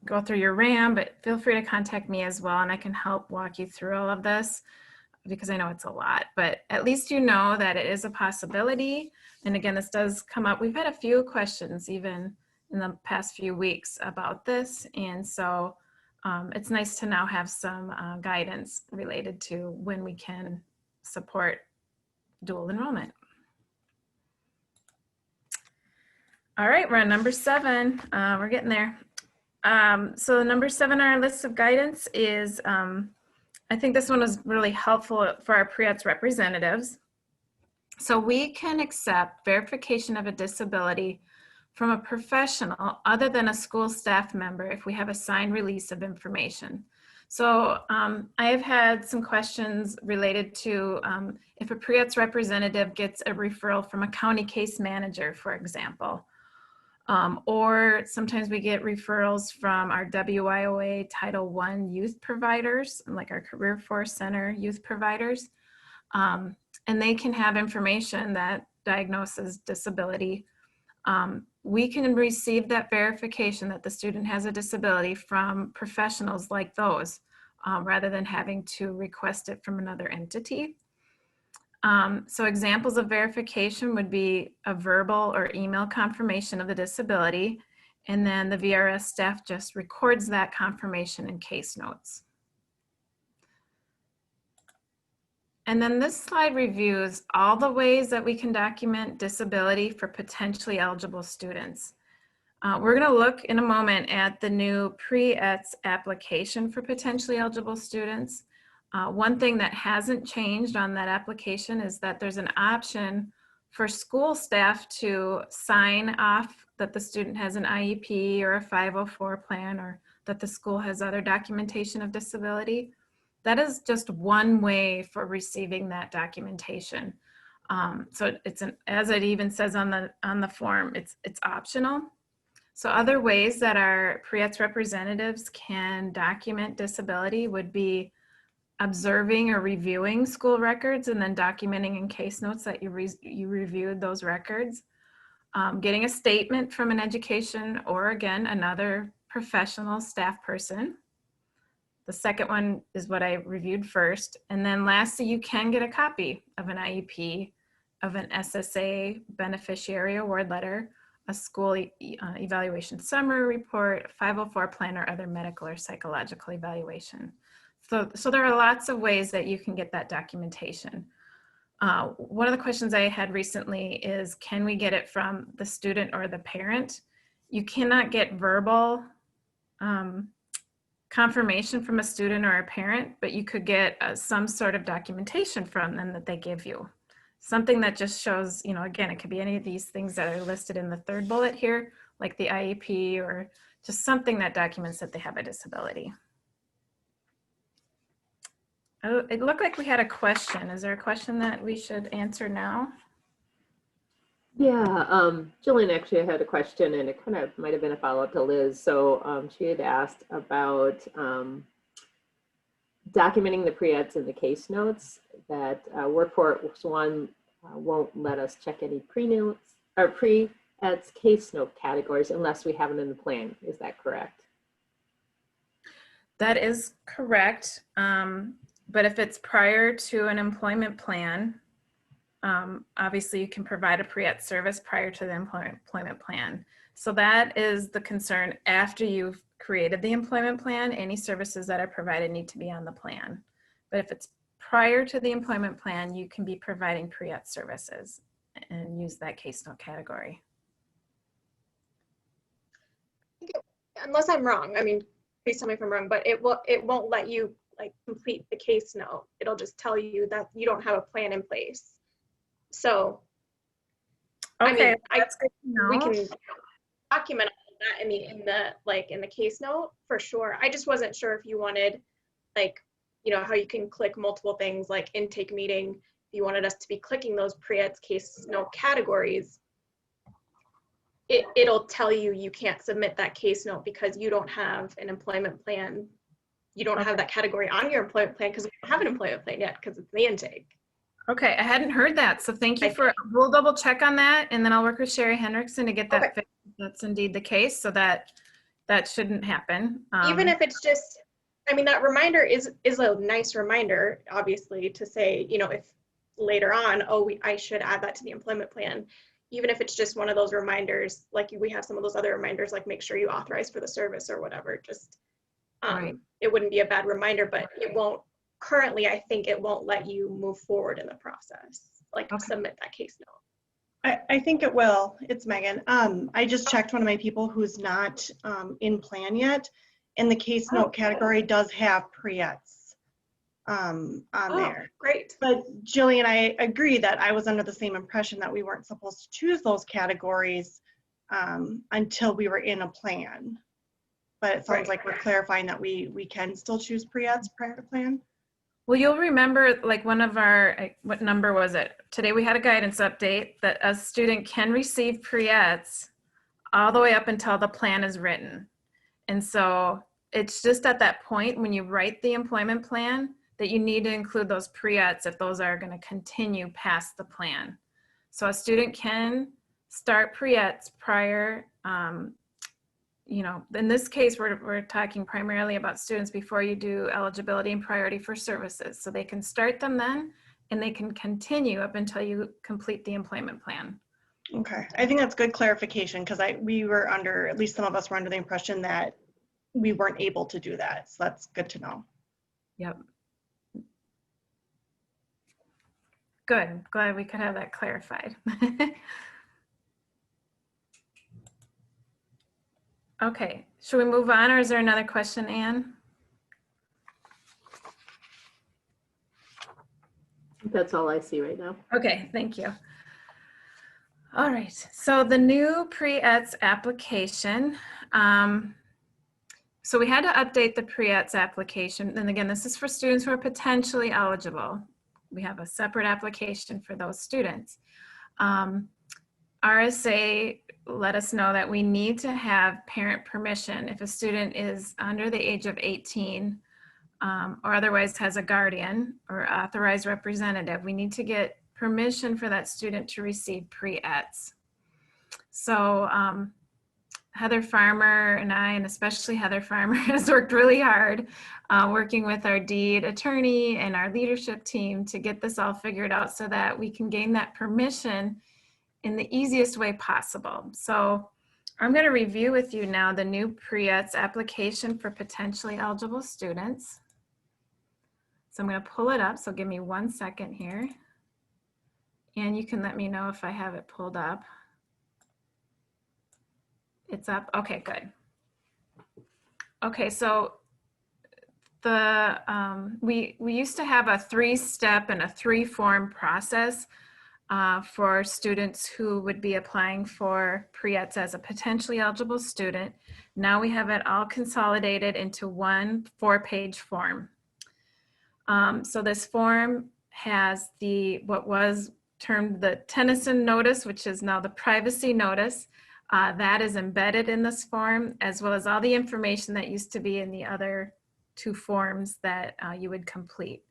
go through your RAM, but feel free to contact me as well, and I can help walk you through all of this because I know it's a lot, but at least you know that it is a possibility. And again, this does come up. We've had a few questions even in the past few weeks about this. And so it's nice to now have some guidance related to when we can support dual enrollment. All right, we're on number 7. We're getting there. So number 7 on our list of guidance is, I think this one was really helpful for our Pre-ETS representatives. So we can accept verification of a disability from a professional other than a school staff member if we have a signed release of information. So I have had some questions related to if a Pre-ETS representative gets a referral from a county case manager, for example. Or sometimes we get referrals from our WIOA Title I youth providers, like our Career Force Center youth providers. And they can have information that diagnoses disability. We can receive that verification that the student has a disability from professionals like those, rather than having to request it from another entity. So examples of verification would be a verbal or email confirmation of the disability, and then the VRS staff just records that confirmation in case notes. And then this slide reviews all the ways that we can document disability for potentially eligible students. We're going to look in a moment at the new Pre-ETS application for potentially eligible students. One thing that hasn't changed on that application is that there's an option for school staff to sign off that the student has an IEP or a 504 plan, or that the school has other documentation of disability. That is just one way for receiving that documentation. So it's as it even says on the form, it's optional. So other ways that our Pre-ETS representatives can document disability would be observing or reviewing school records and then documenting in case notes that you reviewed those records. Getting a statement from an education or, again, another professional staff person. The second one is what I reviewed first. And then lastly, you can get a copy of an IEP, of an SSA beneficiary award letter, a school evaluation summary report, a 504 plan, or other medical or psychological evaluation. So there are lots of ways that you can get that documentation. One of the questions I had recently is, can we get it from the student or the parent? You cannot get verbal confirmation from a student or a parent, but you could get some sort of documentation from them that they give you. Something that just shows, again, it could be any of these things that are listed in the third bullet here, like the IEP, or just something that documents that they have a disability. Oh, it looked like we had a question. Is there a question that we should answer now? Yeah, Jillian actually had a question, and it kind of might have been a follow-up to Liz. So she had asked about documenting the pre-eds in the case notes, that Workforce One won't let us check any pre-notes or pre-eds case note categories unless we have them in the plan. Is that correct? That is correct. But if it's prior to an employment plan, obviously you can provide a pre-ETS service prior to the employment plan. So that is the concern. After you've created the employment plan, any services that are provided need to be on the plan. But if it's prior to the employment plan, you can be providing pre-ETS services and use that case note category. Unless I'm wrong, I mean, please tell me if I'm wrong, but it won't let you like complete the case note. It'll just tell you that you don't have a plan in place. So, Okay, I mean, that's good to know. we can document all that in the case note for sure. I just wasn't sure if you wanted, like, you know, how you can click multiple things like intake meeting. If you wanted us to be clicking those pre-ETS case note categories, it'll tell you you can't submit that case note because you don't have an employment plan. You don't have that category on your employment plan because we don't have an employment plan yet because it's the intake. Okay, I hadn't heard that. So thank you for, we'll double check on that and then I'll work with Sherry Hendrickson to get that fixed. That's indeed the case, so that shouldn't happen. Even if it's just, I mean, that reminder is a nice reminder, obviously, to say, you know, if later on, oh, I should add that to the employment plan. Even if it's just one of those reminders, like we have some of those other reminders, like make sure you authorize for the service or whatever, just, Right. It wouldn't be a bad reminder, but it won't, currently, I think it won't let you move forward in the process, like submit that case note. I think it will. It's Megan. I just checked one of my people who's not in plan yet, and the case note category does have pre-ETS on there. Great. But Jillian, I agree that I was under the same impression that we weren't supposed to choose those categories until we were in a plan. But it sounds like we're clarifying that we can still choose pre-ETS prior to plan. Well, you'll remember like one of our, what number was it? Today we had a guidance update that a student can receive pre-ETS all the way up until the plan is written. And so it's just at that point when you write the employment plan that you need to include those pre-ETS if those are going to continue past the plan. So a student can start pre-ETS prior, you know, in this case, we're talking primarily about students before you do eligibility and priority for services. So they can start them then, and they can continue up until you complete the employment plan. Okay, I think that's good clarification because we were under, at least some of us were under the impression that we weren't able to do that. So that's good to know. Yep. Good, glad we could have that clarified. Okay, should we move on, or is there another question, Anne? That's all I see right now. Okay, thank you. All right, so the new pre-ETS application. So we had to update the pre-ETS application. And again, this is for students who are potentially eligible. We have a separate application for those students. RSA let us know that we need to have parent permission if a student is under the age of 18 or otherwise has a guardian or authorized representative. We need to get permission for that student to receive pre-ETS. So Heather Farmer and I, and especially Heather Farmer, has worked really hard working with our deed attorney and our leadership team to get this all figured out so that we can gain that permission in the easiest way possible. So I'm going to review with you now the new pre-ETS application for potentially eligible students. So I'm going to pull it up. So give me 1 second here. And you can let me know if I have it pulled up. It's up. Okay, good. Okay, so the we used to have a 3-step and a 3-form process for students who would be applying for pre-ETS as a potentially eligible student. Now we have it all consolidated into one 4-page form. So this form has what was termed the Tennyson notice, which is now the privacy notice. That is embedded in this form, as well as all the information that used to be in the other 2 forms that you would complete.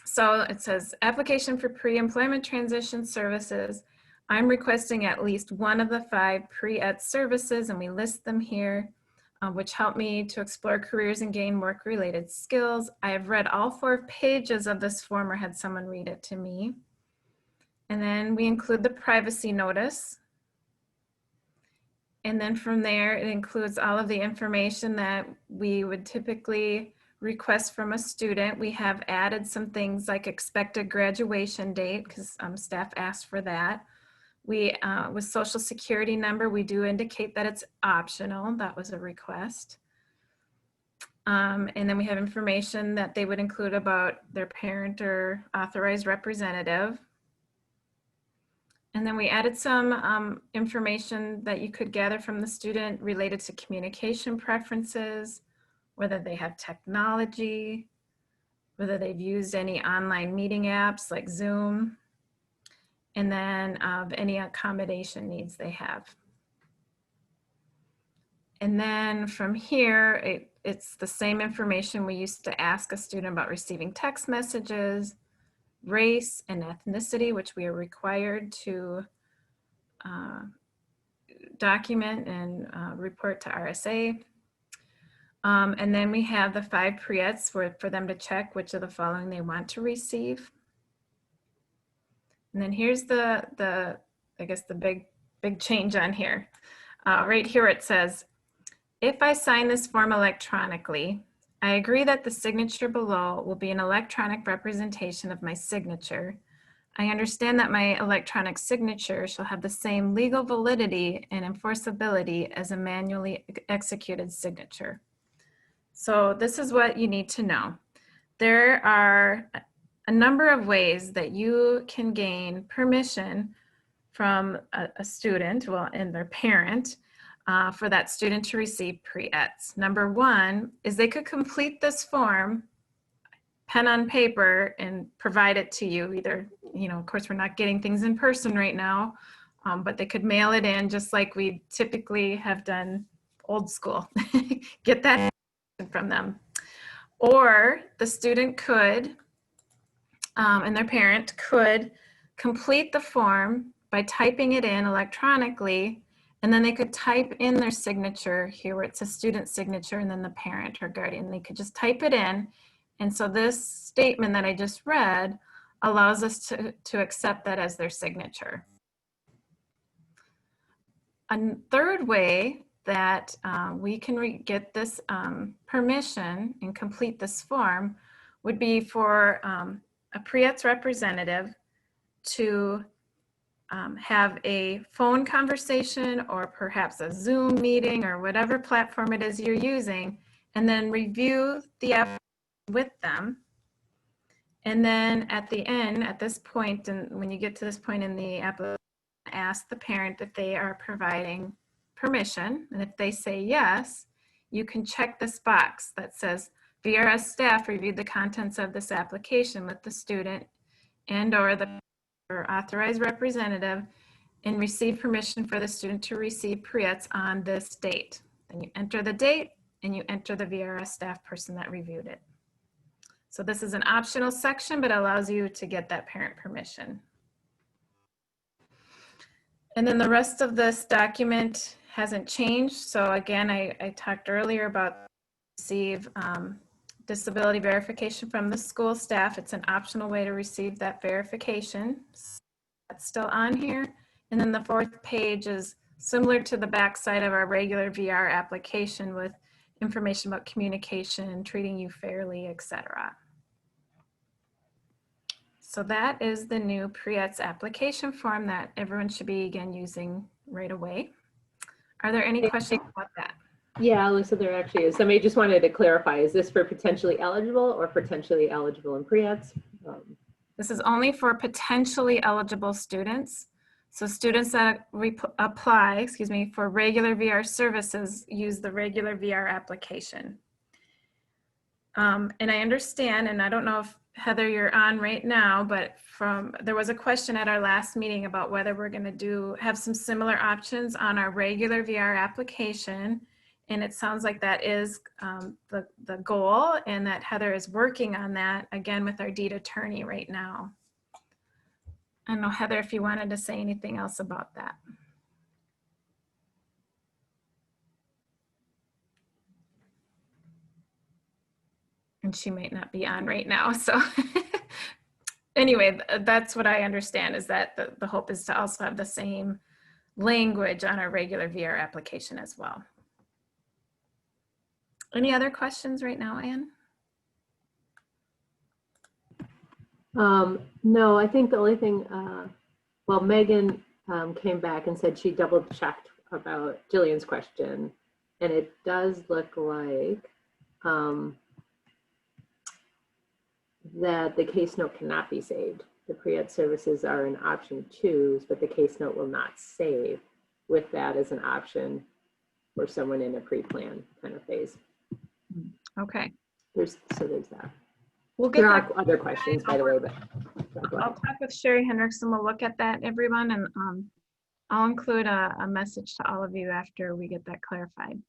So it says, application for pre-employment transition services. I'm requesting at least one of the 5 pre-ETS services, and we list them here, which help me to explore careers and gain work-related skills. I have read all 4 pages of this form or had someone read it to me. And then we include the privacy notice. And then from there, it includes all of the information that we would typically request from a student. We have added some things like expected graduation date, because staff asked for that. We, with social security number, we do indicate that it's optional. That was a request. And then we have information that they would include about their parent or authorized representative. And then we added some information that you could gather from the student related to communication preferences, whether they have technology, whether they've used any online meeting apps like Zoom, and then any accommodation needs they have. And then from here, it's the same information we used to ask a student about receiving text messages, race and ethnicity, which we are required to document and report to RSA. And then we have the 5 pre-ETS for them to check which of the following they want to receive. And then here's I guess the big change on here. Right here it says, if I sign this form electronically, I agree that the signature below will be an electronic representation of my signature. I understand that my electronic signature shall have the same legal validity and enforceability as a manually executed signature. So this is what you need to know. There are a number of ways that you can gain permission from a student, well, and their parent, for that student to receive pre-ETS. Number 1 is they could complete this form, pen on paper, and provide it to you. Either, of course, we're not getting things in person right now, but they could mail it in just like we typically have done old school. Get that from them. Or the student could, and their parent could complete the form by typing it in electronically, and then they could type in their signature here where it says student signature and then the parent or guardian. They could just type it in. And so this statement that I just read allows us to accept that as their signature. A third way that we can get this permission and complete this form would be for a pre-ETS representative to have a phone conversation or perhaps a Zoom meeting or whatever platform it is you're using, and then review the app with them. And then at the end, at this point, and when you get to this point in the application, ask the parent if they are providing permission. And if they say yes, you can check this box that says VRS staff reviewed the contents of this application with the student and or the authorized representative and receive permission for the student to receive pre-ETS on this date. Then you enter the date and you enter the VRS staff person that reviewed it. So this is an optional section, but allows you to get that parent permission. And then the rest of this document hasn't changed. So again, I talked earlier about receive disability verification from the school staff. It's an optional way to receive that verification. That's still on here. And then the 4th page is similar to the back side of our regular VR application with information about communication, treating you fairly, etc. So that is the new pre-ETS application form that everyone should begin using right away. Are there any questions about that? Yeah, Alyssa, there actually is. Somebody just wanted to clarify, is this for potentially eligible or potentially eligible in pre-ETS? This is only for potentially eligible students. So students that apply, for regular VR services use the regular VR application. And I understand, and I don't know if Heather, you're on right now, but there was a question at our last meeting about whether we're going to have some similar options on our regular VR application. And it sounds like that is the goal, and that Heather is working on that again with our deed attorney right now. I don't know, Heather, if you wanted to say anything else about that. And she might not be on right now, so anyway, that's what I understand, is that the hope is to also have the same language on our regular VR application as well. Any other questions right now, Anne? No, I think the only thing, well, Megan came back and said she double checked about Jillian's question, and it does look like that the case note cannot be saved. The pre-ed services are an option to choose, but the case note will not save with that as an option for someone in a pre-plan kind of phase. Okay. There's that. We'll get There back. are other questions, by the way, but I'll talk with Sherry Hendrickson. We'll look at that, everyone, and I'll include a message to all of you after we get that clarified.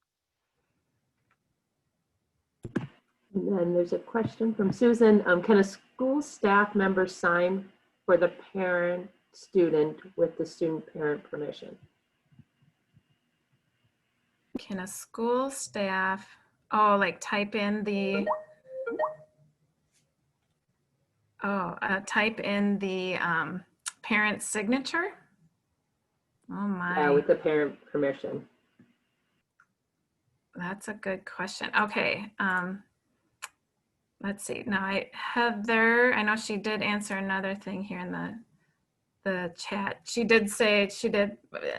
And then there's a question from Susan. Can a school staff member sign for the parent student with the student parent permission? Can a school staff, like type in the, parent signature? Oh my. Yeah, with the parent permission. That's a good question. Okay. Let's see. Now, Heather, I know she did answer another thing here in the chat. She did say,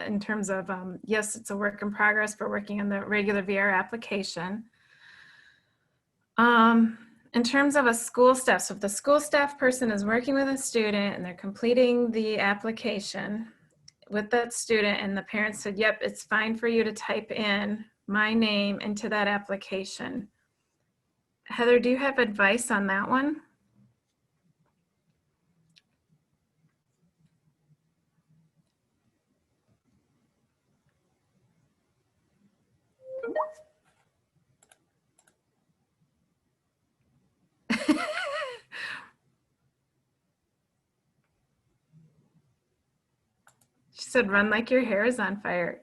in terms of, yes, it's a work in progress. We're working on the regular VR application. In terms of a school staff, so if the school staff person is working with a student and they're completing the application with that student, and the parents said, yep, it's fine for you to type in my name into that application. Heather, do you have advice on that one? She said, run like your hair is on fire.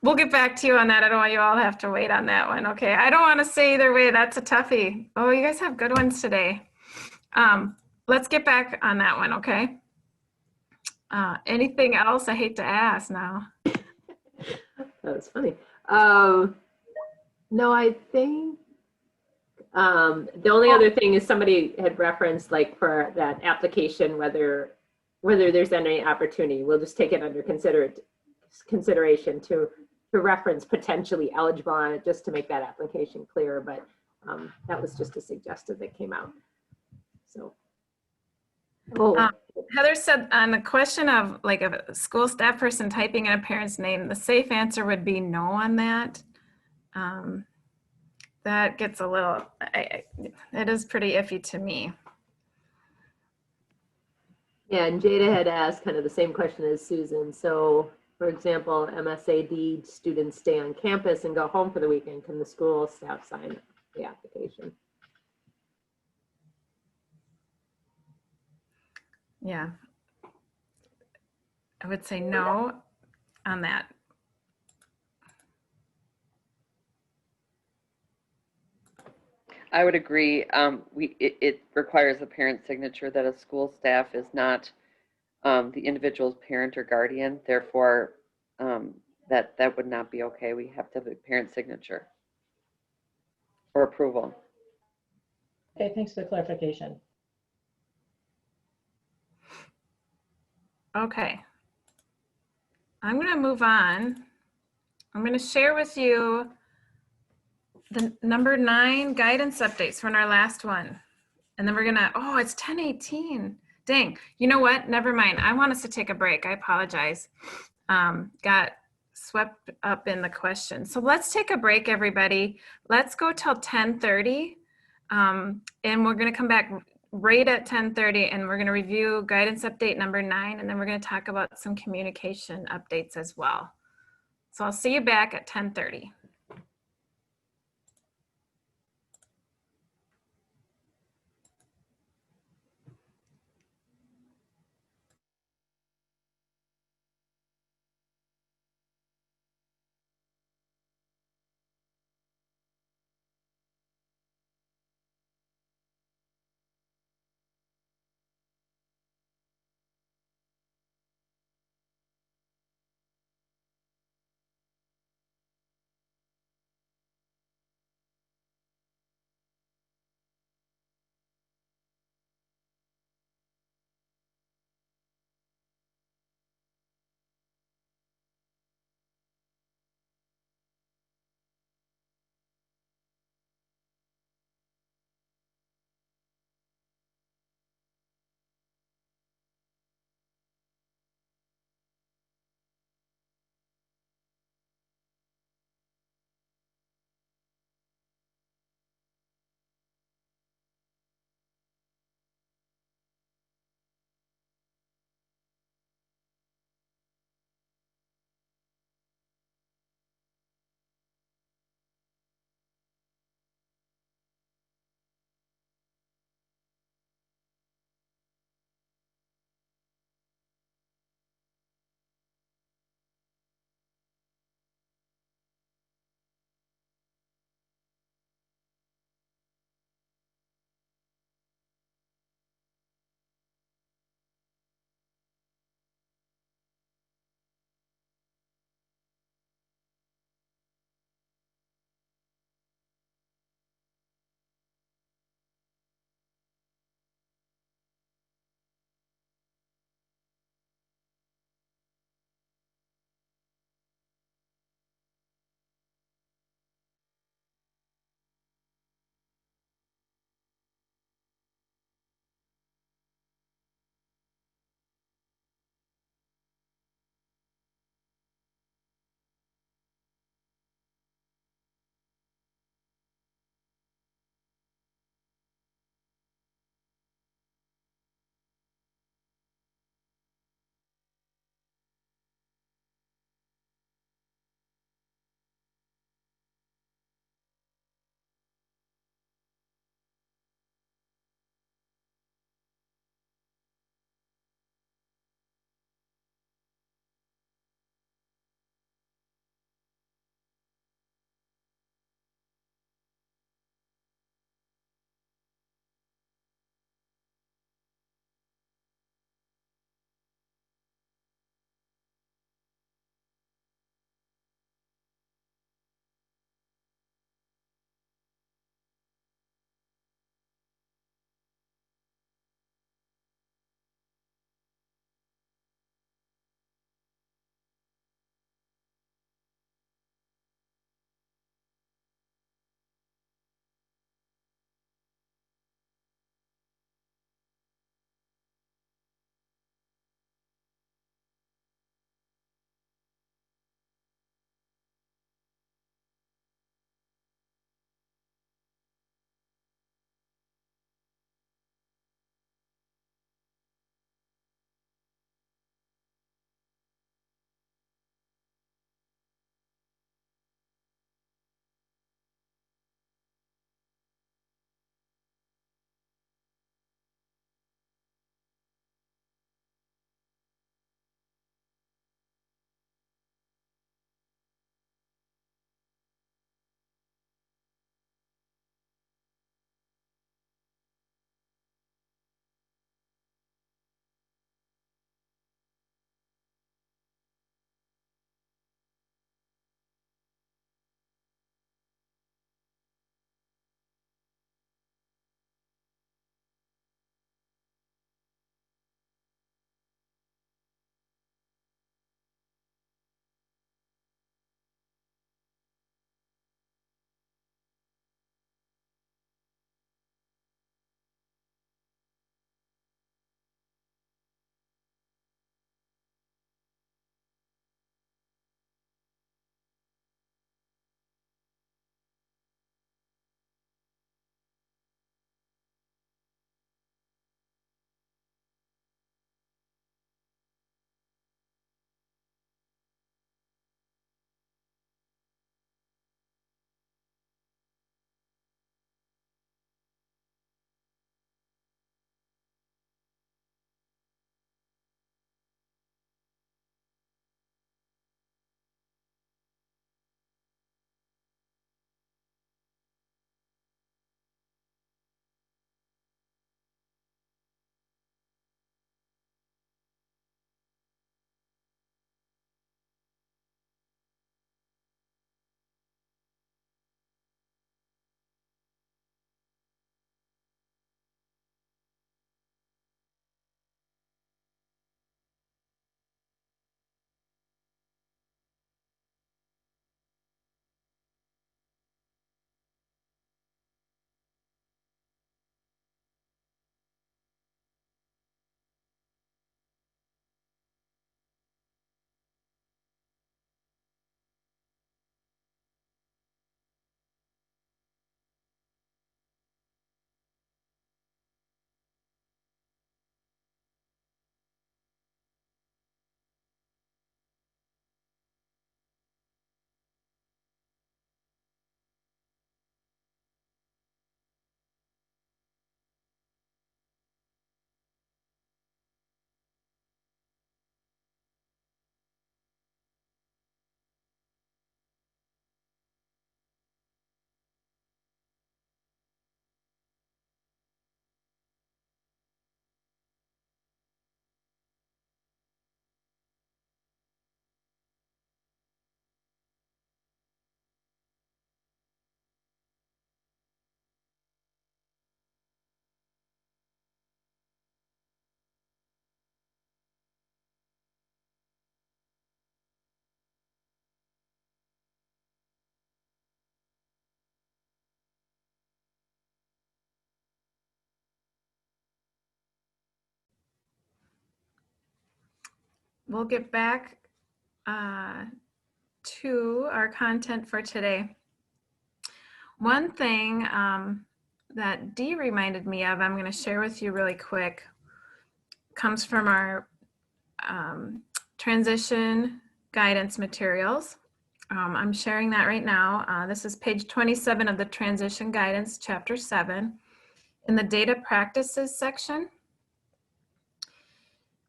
We'll get back to you on that. I don't want you all to have to wait on that one. Okay, I don't want to say either way. That's a toughie. Oh, you guys have good ones today. Let's get back on that one, okay? Anything else? I hate to ask now. That was funny. No, I think the only other thing is somebody had referenced, like, for that application, whether there's any opportunity. We'll just take it under consideration to reference potentially eligible on it, just to make that application clear. But that was just a suggestion that came out. So. Heather said on the question of like a school staff person typing in a parent's name, the safe answer would be no on that. That gets a little, it is pretty iffy to me. Yeah, and Jada had asked kind of the same question as Susan. So, for example, MSAD students stay on campus and go home for the weekend. Can the school staff sign the application? Yeah, I would say no on that. I would agree. It requires a parent signature that a school staff is not the individual's parent or guardian. Therefore, that would not be okay. We have to have a parent signature or approval. Okay, thanks for the clarification. Okay. I'm going to move on. I'm going to share with you the number 9 guidance updates from our last one. And then we're going to, oh, it's 10:18. Dang. You know what? Never mind. I want us to take a break. I apologize. Got swept up in the question. So let's take a break, everybody. Let's go till 10:30. And we're going to come back right at 10:30 and we're going to review guidance update number 9. And then we're going to talk about some communication updates as well. So I'll see you back at 10:30. we'll get back to our content for today. One thing that Dee reminded me of, I'm going to share with you really quick, comes from our transition guidance materials. I'm sharing that right now. This is page 27 of the transition guidance, chapter 7. In the data practices section,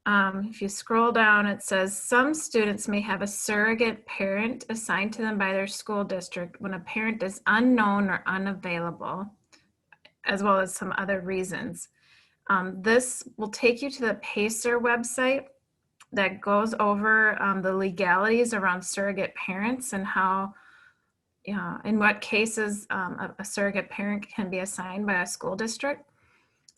if you scroll down, it says some students may have a surrogate parent assigned to them by their school district when a parent is unknown or unavailable, as well as some other reasons. This will take you to the PACER website that goes over the legalities around surrogate parents and how, in what cases a surrogate parent can be assigned by a school district.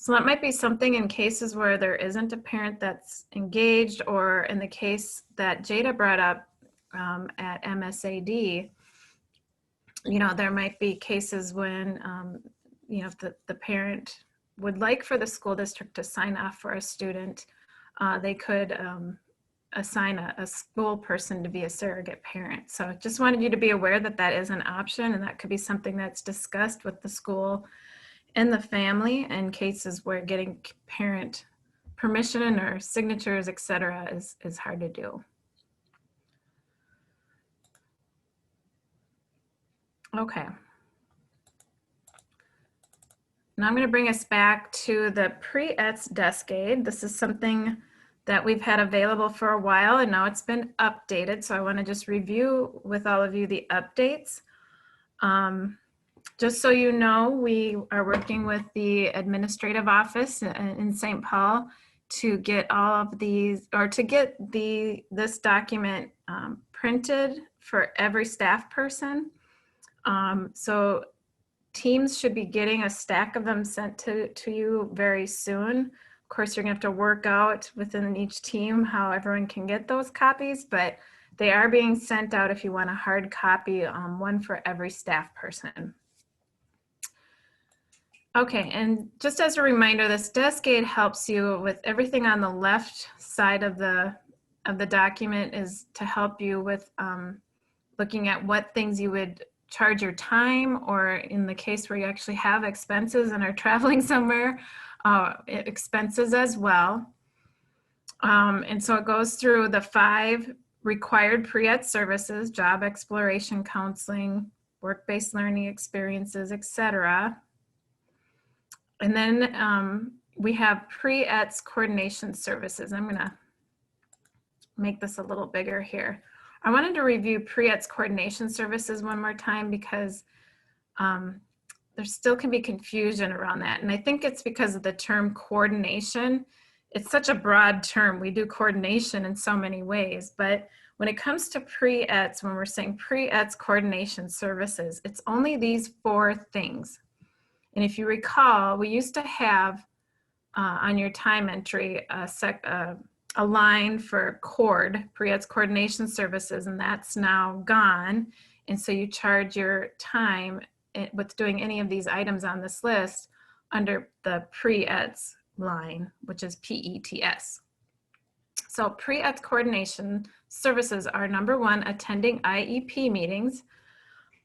So that might be something in cases where there isn't a parent that's engaged, or in the case that Jada brought up at MSAD, there might be cases when, if the parent would like for the school district to sign off for a student, they could assign a school person to be a surrogate parent. So just wanted you to be aware that that is an option, and that could be something that's discussed with the school and the family in cases where getting parent permission or signatures, etc., is hard to do. Okay. Now I'm going to bring us back to the Pre-ETS desk aid. This is something that we've had available for a while, and now it's been updated. So I want to just review with all of you the updates. Just so you know, we are working with the administrative office in St. Paul to get all of these, or to get this document printed for every staff person. So teams should be getting a stack of them sent to you very soon. Of course, you're gonna have to work out within each team how everyone can get those copies, but they are being sent out if you want a hard copy, one for every staff person. Okay, and just as a reminder, this desk aid helps you with everything on the left side of the document, is to help you with looking at what things you would charge your time, or in the case where you actually have expenses and are traveling somewhere, expenses as well. And so it goes through the 5 required Pre-ETS services: job exploration, counseling, work-based learning experiences, etc. And then we have Pre-ETS coordination services. I'm gonna make this a little bigger here. I wanted to review Pre-ETS coordination services one more time because there still can be confusion around that. And I think it's because of the term coordination. It's such a broad term. We do coordination in so many ways, but when it comes to Pre-ETS, when we're saying Pre-ETS coordination services, it's only these 4 things. And if you recall, we used to have on your time entry a line for Pre-ETS coordination services, and that's now gone. And so you charge your time with doing any of these items on this list under the Pre-ETS line, which is PETS. So Pre-ETS coordination services are, number 1, attending IEP meetings.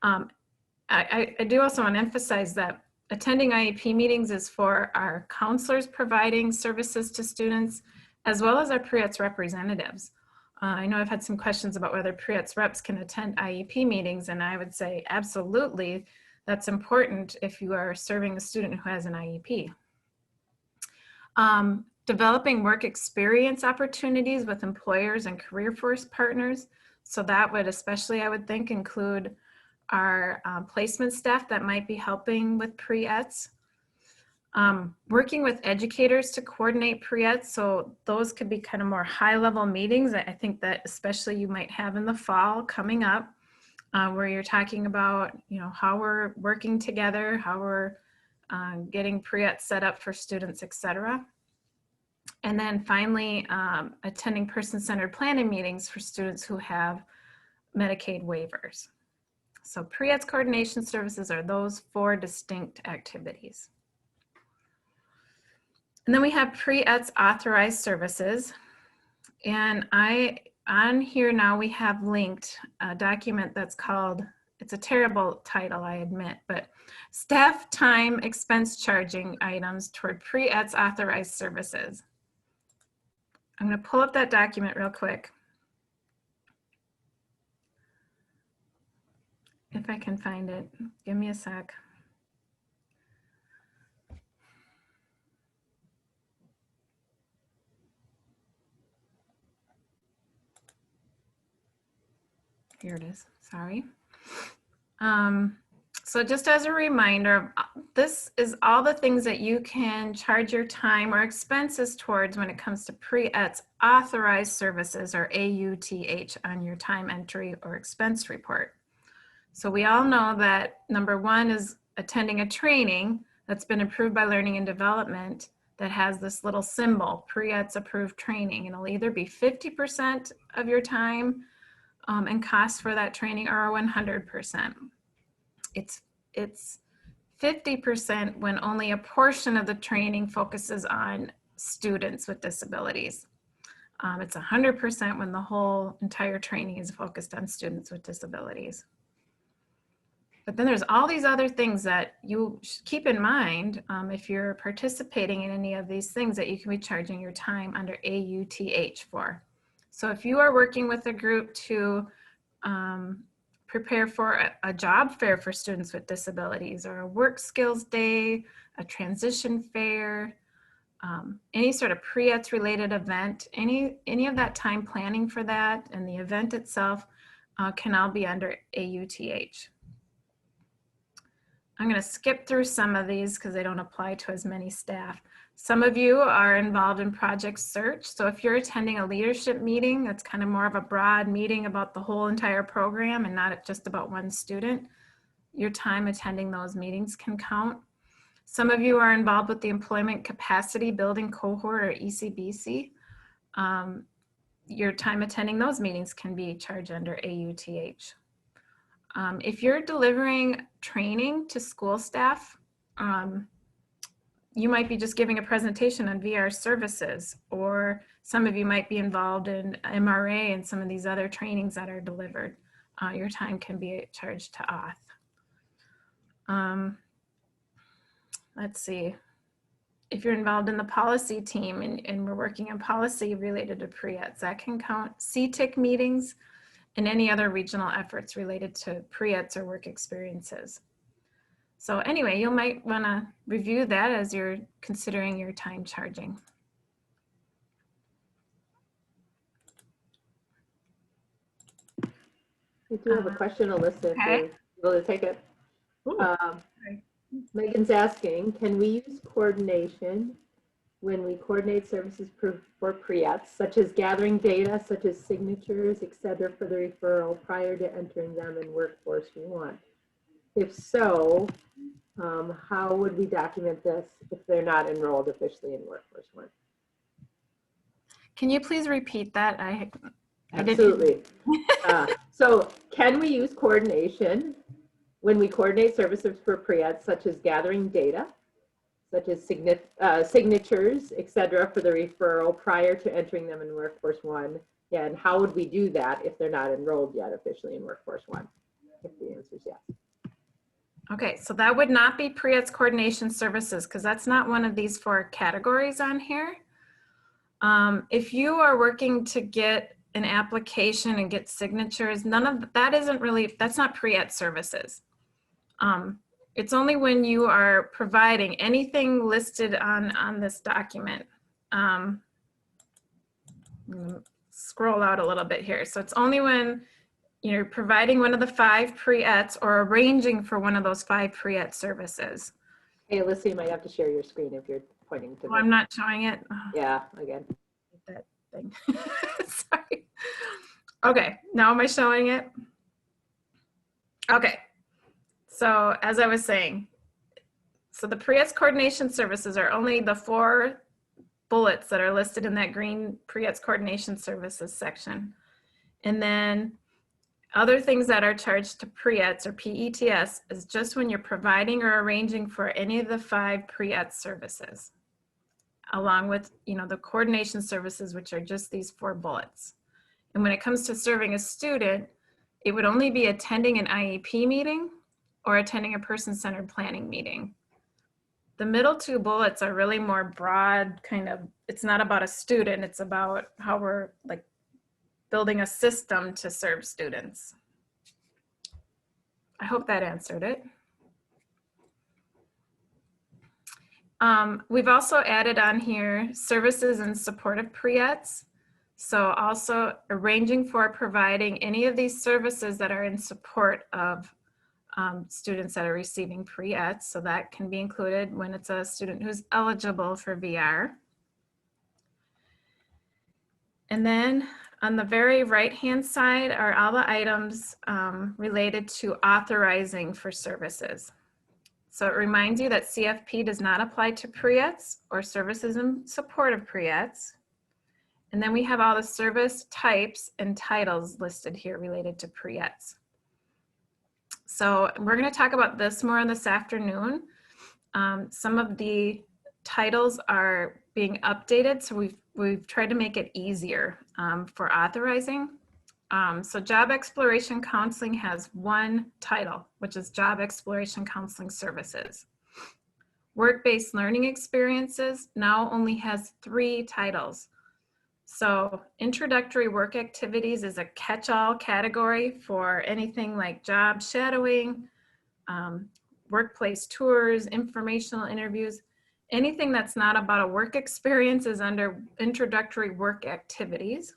I do also want to emphasize that attending IEP meetings is for our counselors providing services to students, as well as our Pre-ETS representatives. I know I've had some questions about whether Pre-ETS reps can attend IEP meetings, and I would say absolutely, that's important if you are serving a student who has an IEP. Developing work experience opportunities with employers and career force partners. So that would especially, I would think, include our placement staff that might be helping with Pre-ETS. Working with educators to coordinate Pre-ETS. So those could be kind of more high-level meetings. I think that especially you might have in the fall coming up, where you're talking about, how we're working together, how we're getting Pre-ETS set up for students, etc. And then finally, attending person-centered planning meetings for students who have Medicaid waivers. So Pre-ETS coordination services are those 4 distinct activities. And then we have Pre-ETS authorized services. And on here now we have linked a document that's called, it's a terrible title, I admit, but Staff Time Expense Charging Items Toward Pre-ETS Authorized Services. I'm going to pull up that document real quick. If I can find it, give me a sec. Here it is, sorry. So just as a reminder, this is all the things that you can charge your time or expenses towards when it comes to pre-ETS authorized services, or AUTH, on your time entry or expense report. So we all know that number one is attending a training that's been approved by Learning and Development that has this little symbol, pre-ETS approved training, and it'll either be 50% of your time and cost for that training, or 100%. It's 50% when only a portion of the training focuses on students with disabilities. It's 100% when the whole entire training is focused on students with disabilities. But then there's all these other things that you should keep in mind if you're participating in any of these things that you can be charging your time under AUTH for. So if you are working with a group to prepare for a job fair for students with disabilities, or a work skills day, a transition fair, any sort of pre-ETS related event, any of that time planning for that and the event itself can all be under AUTH. I'm going to skip through some of these because they don't apply to as many staff. Some of you are involved in Project Search. So if you're attending a leadership meeting, that's kind of more of a broad meeting about the whole entire program and not just about one student, your time attending those meetings can count. Some of you are involved with the Employment Capacity Building Cohort, or ECBC. Your time attending those meetings can be charged under AUTH. If you're delivering training to school staff, you might be just giving a presentation on VR services, or some of you might be involved in MRA and some of these other trainings that are delivered. Your time can be charged to auth. Let's see. If you're involved in the policy team and we're working on policy related to pre-ETS, that can count. CTIC meetings and any other regional efforts related to pre-ETS or work experiences. So anyway, you might want to review that as you're considering your time charging. We do have a question, Alyssa, if Okay. you're able to take it. Megan's asking, can we use coordination when we coordinate services for pre-ETS, such as gathering data, such as signatures, et cetera, for the referral prior to entering them in Workforce One? If so, how would we document this if they're not enrolled officially in Workforce One? Can you please repeat that? I Absolutely. So can we use coordination when we coordinate services for pre-ETS, such as gathering data, such as signatures, et cetera, for the referral prior to entering them in Workforce One? Yeah, and how would we do that if they're not enrolled yet officially in Workforce One? If the answer is yes. Okay, so that would not be pre-ETS coordination services, because that's not one of these 4 categories on here. If you are working to get an application and get signatures, none of that isn't really, that's not pre-ETS services. It's only when you are providing anything listed on this document. Scroll out a little bit here. So it's only when you're providing one of the 5 pre-ETS or arranging for one of those 5 pre-ETS services. Hey, Alyssa, you might have to share your screen if you're pointing to Oh, I'm not showing it. Oh, yeah, again. that thing. Sorry. Okay, now am I showing it? Okay. So as I was saying, so the pre-ETS coordination services are only the 4 bullets that are listed in that green pre-ETS coordination services section. And then other things that are charged to pre-ETS or PETS is just when you're providing or arranging for any of the 5 pre-ETS services. along with, the coordination services, which are just these 4 bullets. And when it comes to serving a student, it would only be attending an IEP meeting or attending a person-centered planning meeting. The middle 2 bullets are really more broad, it's not about a student, it's about how we're like building a system to serve students. I hope that answered it. We've also added on here services in support of pre-ETS. So also arranging for providing any of these services that are in support of students that are receiving pre-ETS. So that can be included when it's a student who's eligible for VR. And then on the very right-hand side are all the items related to authorizing for services. So it reminds you that CFP does not apply to pre-ETS or services in support of pre-ETS. And then we have all the service types and titles listed here related to pre-ETS. So we're going to talk about this more this afternoon. Some of the titles are being updated, so we've tried to make it easier for authorizing. So Job Exploration Counseling has 1 title, which is Job Exploration Counseling Services. Work-Based Learning Experiences now only has 3 titles. So Introductory Work Activities is a catch-all category for anything like job shadowing, workplace tours, informational interviews. Anything that's not about a work experience is under Introductory Work Activities.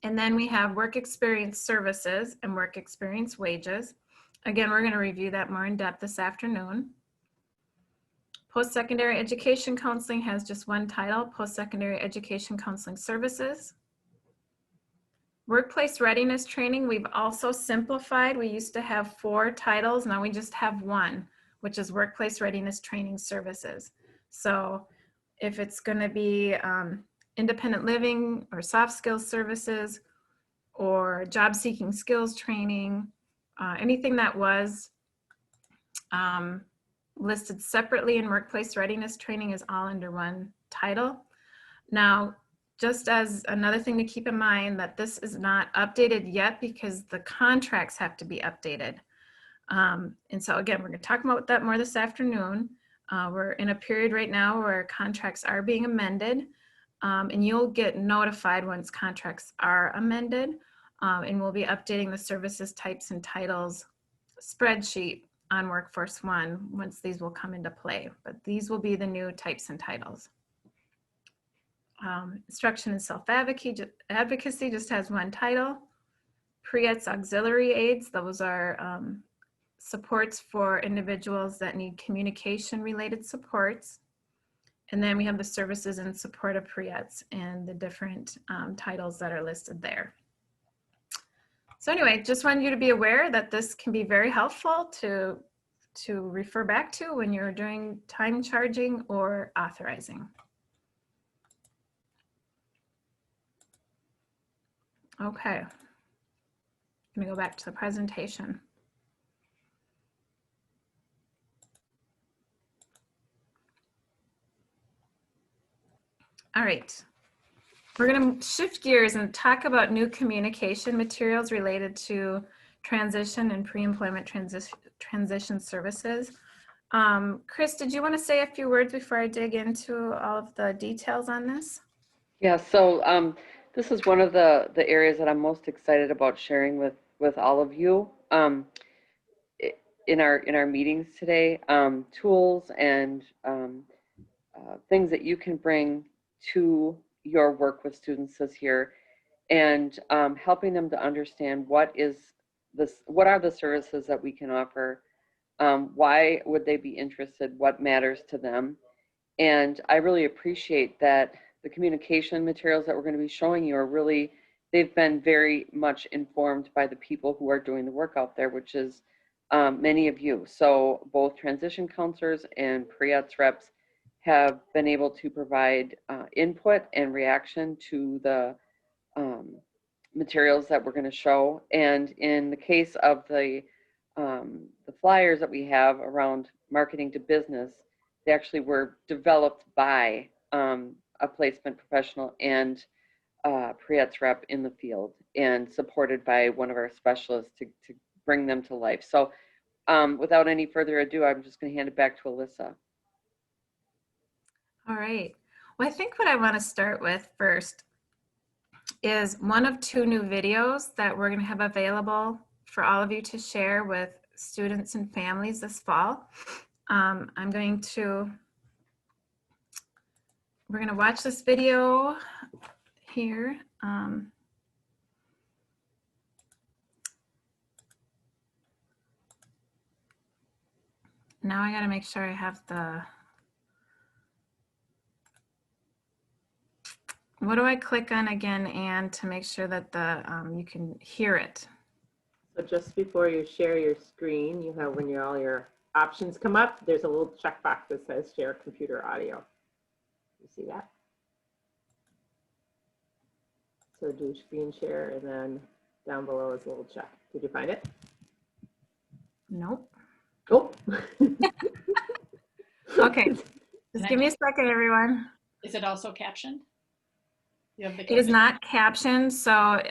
And then we have work experience services and work experience wages. Again, we're going to review that more in depth this afternoon. Post-secondary education counseling has just 1 title, post-secondary education counseling services. Workplace readiness training, we've also simplified. We used to have 4 titles, now we just have 1, which is workplace readiness training services. So if it's going to be independent living or soft skills services or job seeking skills training, anything that was listed separately in workplace readiness training is all under 1 title. Now, just as another thing to keep in mind that this is not updated yet because the contracts have to be updated. And so again, we're going to talk about that more this afternoon. We're in a period right now where contracts are being amended. And you'll get notified once contracts are amended, and we'll be updating the services types and titles spreadsheet on Workforce One once these will come into play, but these will be the new types and titles. Instruction and self-advocacy just has 1 title. Pre-ETS auxiliary aids, those are supports for individuals that need communication related supports. And then we have the services in support of pre-ETS and the different titles that are listed there. So anyway, just wanted you to be aware that this can be very helpful to refer back to when you're doing time charging or authorizing. Okay, let me go back to the presentation. All right, we're going to shift gears and talk about new communication materials related to transition and pre-employment transition services. Chris, did you want to say a few words before I dig into all of the details on this? Yeah, so this is one of the areas that I'm most excited about sharing with all of you in our meetings today. Tools and things that you can bring to your work with students this year, and helping them to understand what are the services that we can offer, why would they be interested, what matters to them. And I really appreciate that the communication materials that we're going to be showing you are really, they've been very much informed by the people who are doing the work out there, which is many of you. So both transition counselors and pre-ETS reps have been able to provide input and reaction to the materials that we're going to show. And in the case of the flyers that we have around marketing to business, they actually were developed by a placement professional and Pre-ETS rep in the field and supported by one of our specialists to bring them to life. So without any further ado, I'm just going to hand it back to Alyssa. All right. Well, I think what I want to start with first is one of 2 new videos that we're going to have available for all of you to share with students and families this fall. We're going to watch this video here. Now I got to make sure I have what do I click on again, Anne, to make sure that you can hear it? So just before you share your screen, you have, when all your options come up, there's a little checkbox that says share computer audio. You see that? So do screen share, and then down below is a little check. Did you find it? Nope. Oh. Okay. Just give me a second, everyone. Is it also captioned? You have the It is not captioned, so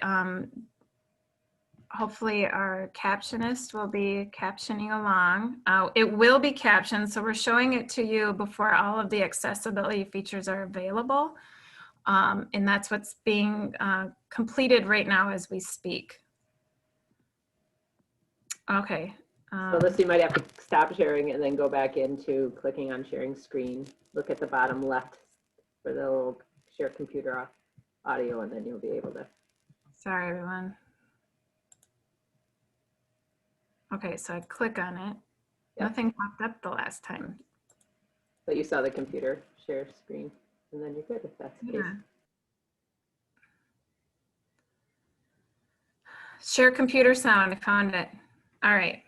hopefully our captionist will be captioning along. It will be captioned, so we're showing it to you before all of the accessibility features are available. And that's what's being completed right now as we speak. Okay. So this, you might have to stop sharing and then go back into clicking on sharing screen. Look at the bottom left for the little share computer audio, and then you'll be able to. Sorry, everyone. Okay, so I click on it. Yep. Nothing popped up the last time. But you saw the computer share screen, and then you're good if that's the case. Share computer sound, I found it. All right.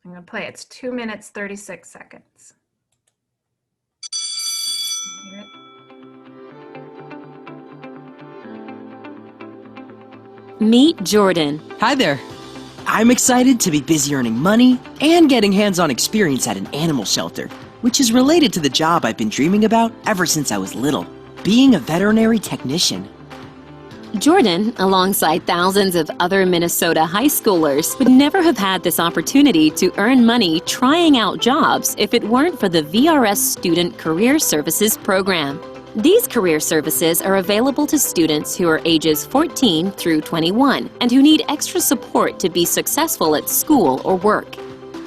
I'm gonna play. It's 2 minutes, 36 seconds. Hear it? Meet Jordan. Hi there. I'm excited to be busy earning money and getting hands-on experience at an animal shelter, which is related to the job I've been dreaming about ever since I was little, being a veterinary technician. Jordan, alongside thousands of other Minnesota high schoolers, would never have had this opportunity to earn money trying out jobs if it weren't for the VRS Student Career Services program. These career services are available to students who are ages 14 through 21 and who need extra support to be successful at school or work.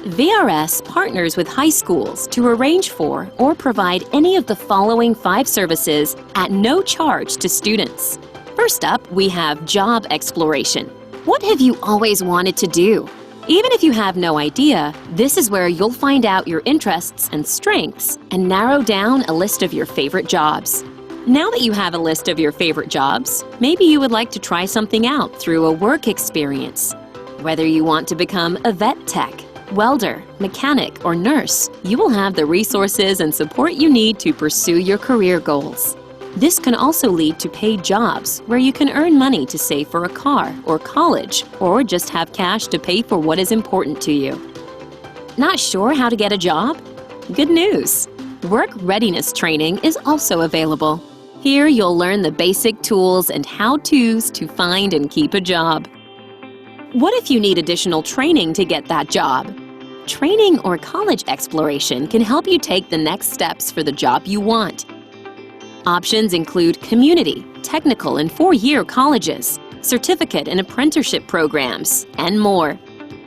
VRS partners with high schools to arrange for or provide any of the following 5 services at no charge to students. First up, we have job exploration. What have you always wanted to do? Even if you have no idea, this is where you'll find out your interests and strengths and narrow down a list of your favorite jobs. Now that you have a list of your favorite jobs, maybe you would like to try something out through a work experience. Whether you want to become a vet tech, welder, mechanic, or nurse, you will have the resources and support you need to pursue your career goals. This can also lead to paid jobs where you can earn money to save for a car or college, or just have cash to pay for what is important to you. Not sure how to get a job? Good news! Work readiness training is also available. Here you'll learn the basic tools and how-tos to find and keep a job. What if you need additional training to get that job? Training or college exploration can help you take the next steps for the job you want. Options include community, technical, and 4-year colleges, certificate and apprenticeship programs, and more.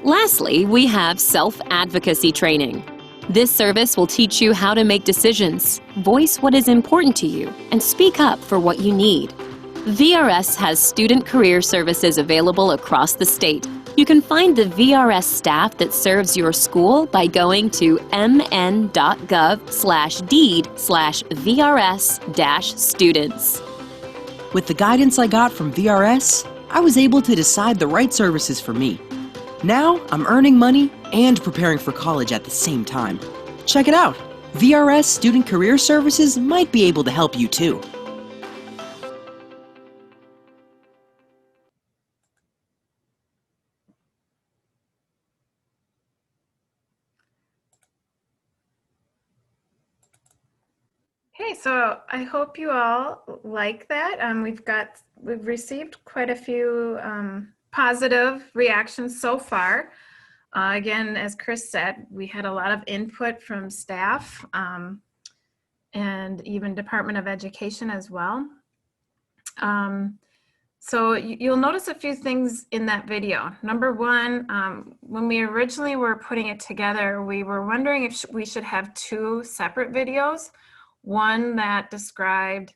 Lastly, we have self-advocacy training. This service will teach you how to make decisions, voice what is important to you, and speak up for what you need. VRS has student career services available across the state. You can find the VRS staff that serves your school by going to mn.gov/deed/VRS-students. With the guidance I got from VRS, I was able to decide the right services for me. Now I'm earning money and preparing for college at the same time. Check it out. VRS Student Career Services might be able to help you too. Okay, so I hope you all like that. We've received quite a few positive reactions so far. Again, as Chris said, we had a lot of input from staff and even Department of Education as well. So you'll notice a few things in that video. Number one, when we originally were putting it together, we were wondering if we should have two separate videos. One that described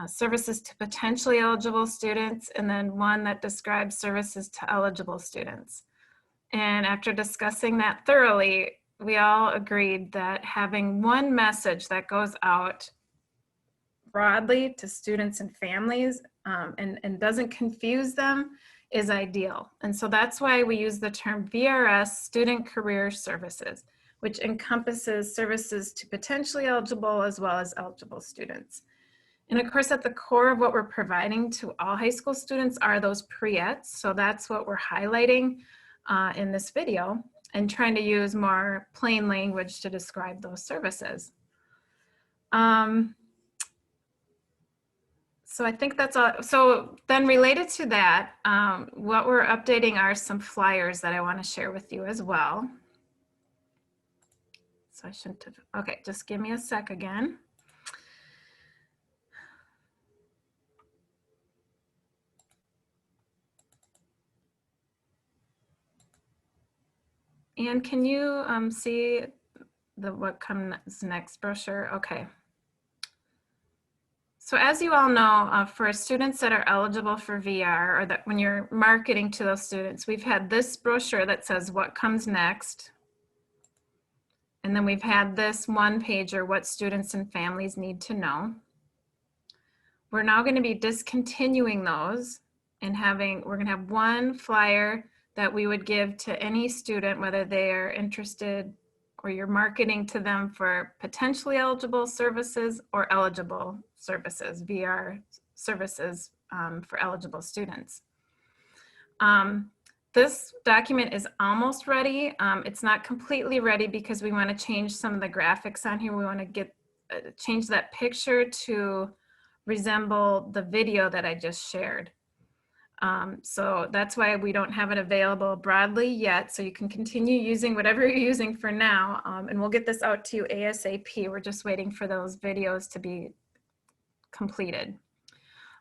services to potentially eligible students, and then one that describes services to eligible students. And after discussing that thoroughly, we all agreed that having one message that goes out broadly to students and families and doesn't confuse them is ideal. And so that's why we use the term VRS, Student Career Services, which encompasses services to potentially eligible as well as eligible students. And of course, at the core of what we're providing to all high school students are those pre-ETS. So that's what we're highlighting in this video and trying to use more plain language to describe those services. So I think that's all. So then related to that, what we're updating are some flyers that I want to share with you as well. So I shouldn't have, okay, just give me a sec again. And can you see what comes next brochure? Okay. So as you all know, for students that are eligible for VR, or that when you're marketing to those students, we've had this brochure that says what comes next. And then we've had this one pager, what students and families need to know. We're now going to be discontinuing those and we're going to have one flyer that we would give to any student, whether they are interested or you're marketing to them for potentially eligible services or eligible services, VR services for eligible students. This document is almost ready. It's not completely ready because we want to change some of the graphics on here. We want to change that picture to resemble the video that I just shared. So that's why we don't have it available broadly yet. So you can continue using whatever you're using for now. And we'll get this out to you ASAP. We're just waiting for those videos to be completed.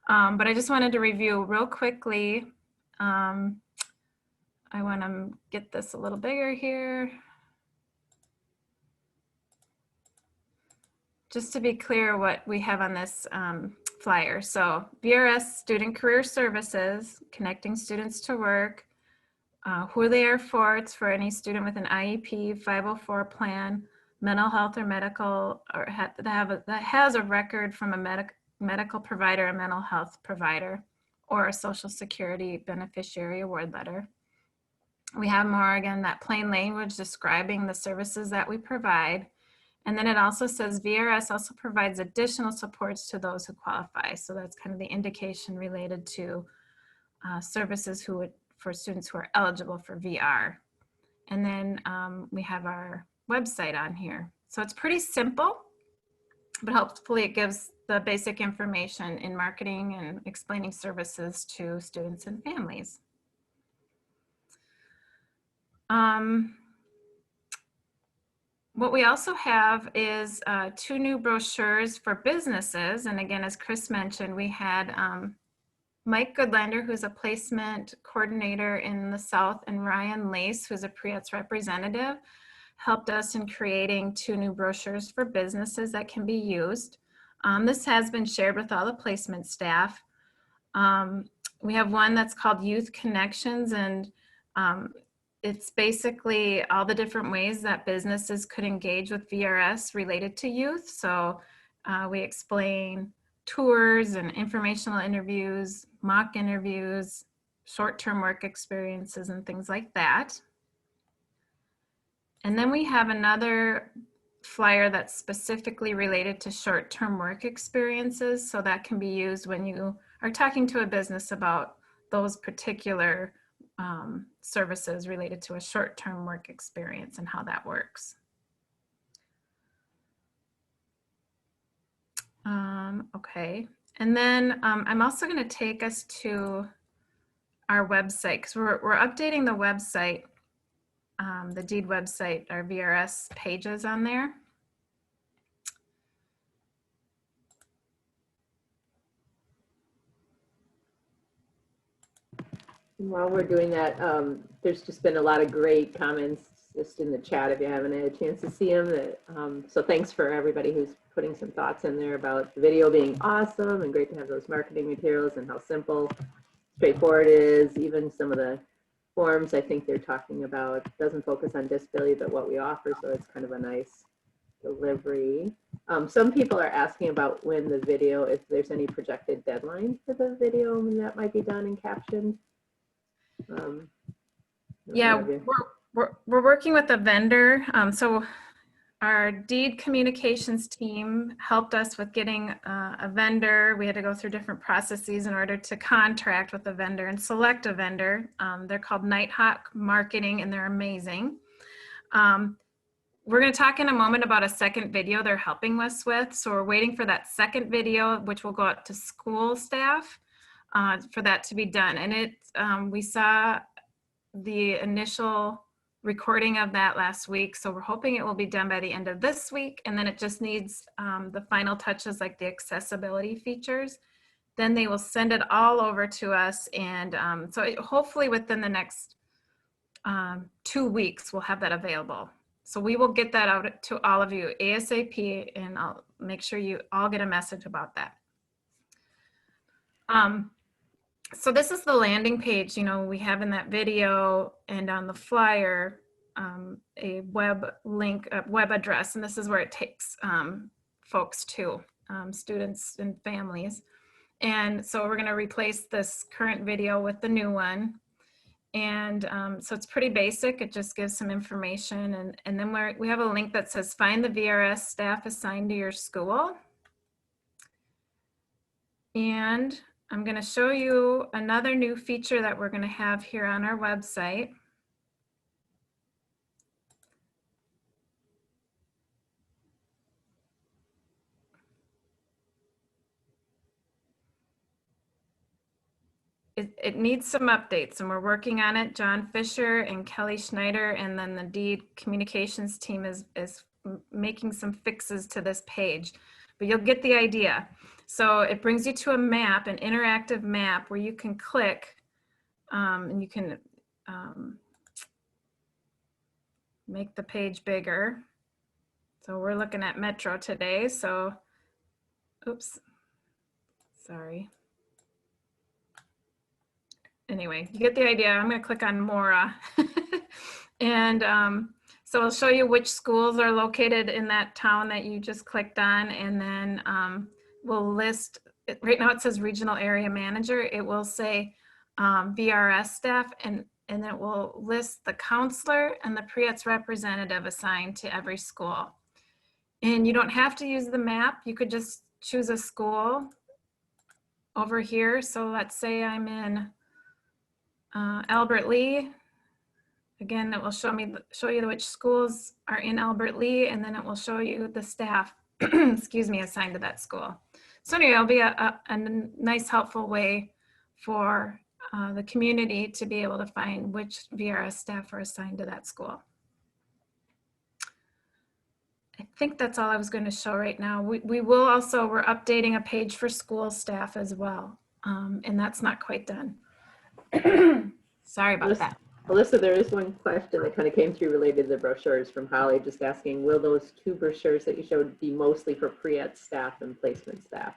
But I just wanted to review real quickly. I want to get this a little bigger here. Just to be clear what we have on this flyer. So VRS Student Career Services, connecting students to work, who they are for. It's for any student with an IEP, 504 plan, mental health or medical, or that has a record from a medical provider, a mental health provider, or a Social Security beneficiary award letter. We have more, again, that plain language describing the services that we provide. And then it also says VRS also provides additional supports to those who qualify. So that's kind of the indication related to services for students who are eligible for VR. And then we have our website on here. So it's pretty simple, but hopefully it gives the basic information in marketing and explaining services to students and families. What we also have is 2 new brochures for businesses. And again, as Chris mentioned, we had Mike Goodlander, who's a placement coordinator in the South, and Ryan Lace, who's a Pre-ETS representative, helped us in creating 2 new brochures for businesses that can be used. This has been shared with all the placement staff. We have one that's called Youth Connections, and it's basically all the different ways that businesses could engage with VRS related to youth. So we explain tours and informational interviews, mock interviews, short-term work experiences, and things like that. And then we have another flyer that's specifically related to short-term work experiences. So that can be used when you are talking to a business about those particular services related to a short-term work experience and how that works. Okay. And then I'm also going to take us to our website because we're updating the website, the deed website, our VRS pages on there. While we're doing that, there's just been a lot of great comments just in the chat if you haven't had a chance to see them. So thanks for everybody who's putting some thoughts in there about the video being awesome and great to have those marketing materials and how simple, straightforward it is. Even some of the forms I think they're talking about doesn't focus on disability, but what we offer. So it's kind of a nice delivery. Some people are asking about when the video, if there's any projected deadline for the video when that might be done and captioned. Yeah, we're working with a vendor. So our deed communications team helped us with getting a vendor. We had to go through different processes in order to contract with a vendor and select a vendor. They're called Nighthawk Marketing and they're amazing. We're going to talk in a moment about a second video they're helping us with. So we're waiting for that second video, which will go out to school staff for that to be done. And we saw the initial recording of that last week. So we're hoping it will be done by the end of this week. And then it just needs the final touches like the accessibility features. Then they will send it all over to us. And hopefully within the next 2 weeks, we'll have that available. So we will get that out to all of you ASAP, and I'll make sure you all get a message about that. So this is the landing page, we have in that video and on the flyer, a web link, a web address, and this is where it takes folks to, students and families. And so we're gonna replace this current video with the new one. And so it's pretty basic. It just gives some information. And then we have a link that says find the VRS staff assigned to your school. And I'm going to show you another new feature that we're going to have here on our website. It needs some updates and we're working on it. John Fisher and Kelly Schneider and then the deed communications team is making some fixes to this page, but you'll get the idea. So it brings you to a map, an interactive map where you can click and you can make the page bigger. So we're looking at Metro today. So, oops, sorry. Anyway, you get the idea. I'm going to click on Mora. And so it'll show you which schools are located in that town that you just clicked on. And then we'll list, right now it says regional area manager. It will say VRS staff and it will list the counselor and the Pre-ETS representative assigned to every school. And you don't have to use the map. You could just choose a school over here. So let's say I'm in Albert Lee. Again, it will show you which schools are in Albert Lee, and then it will show you the staff, excuse me, assigned to that school. So anyway, it'll be a nice, helpful way for the community to be able to find which VRS staff are assigned to that school. I think that's all I was going to show right now. We will also, we're updating a page for school staff as well, and that's not quite done. Sorry about that. Alyssa, there is one question that kind of came through related to the brochures from Holly, just asking, will those 2 brochures that you showed be mostly for Pre-ETS staff and placement staff?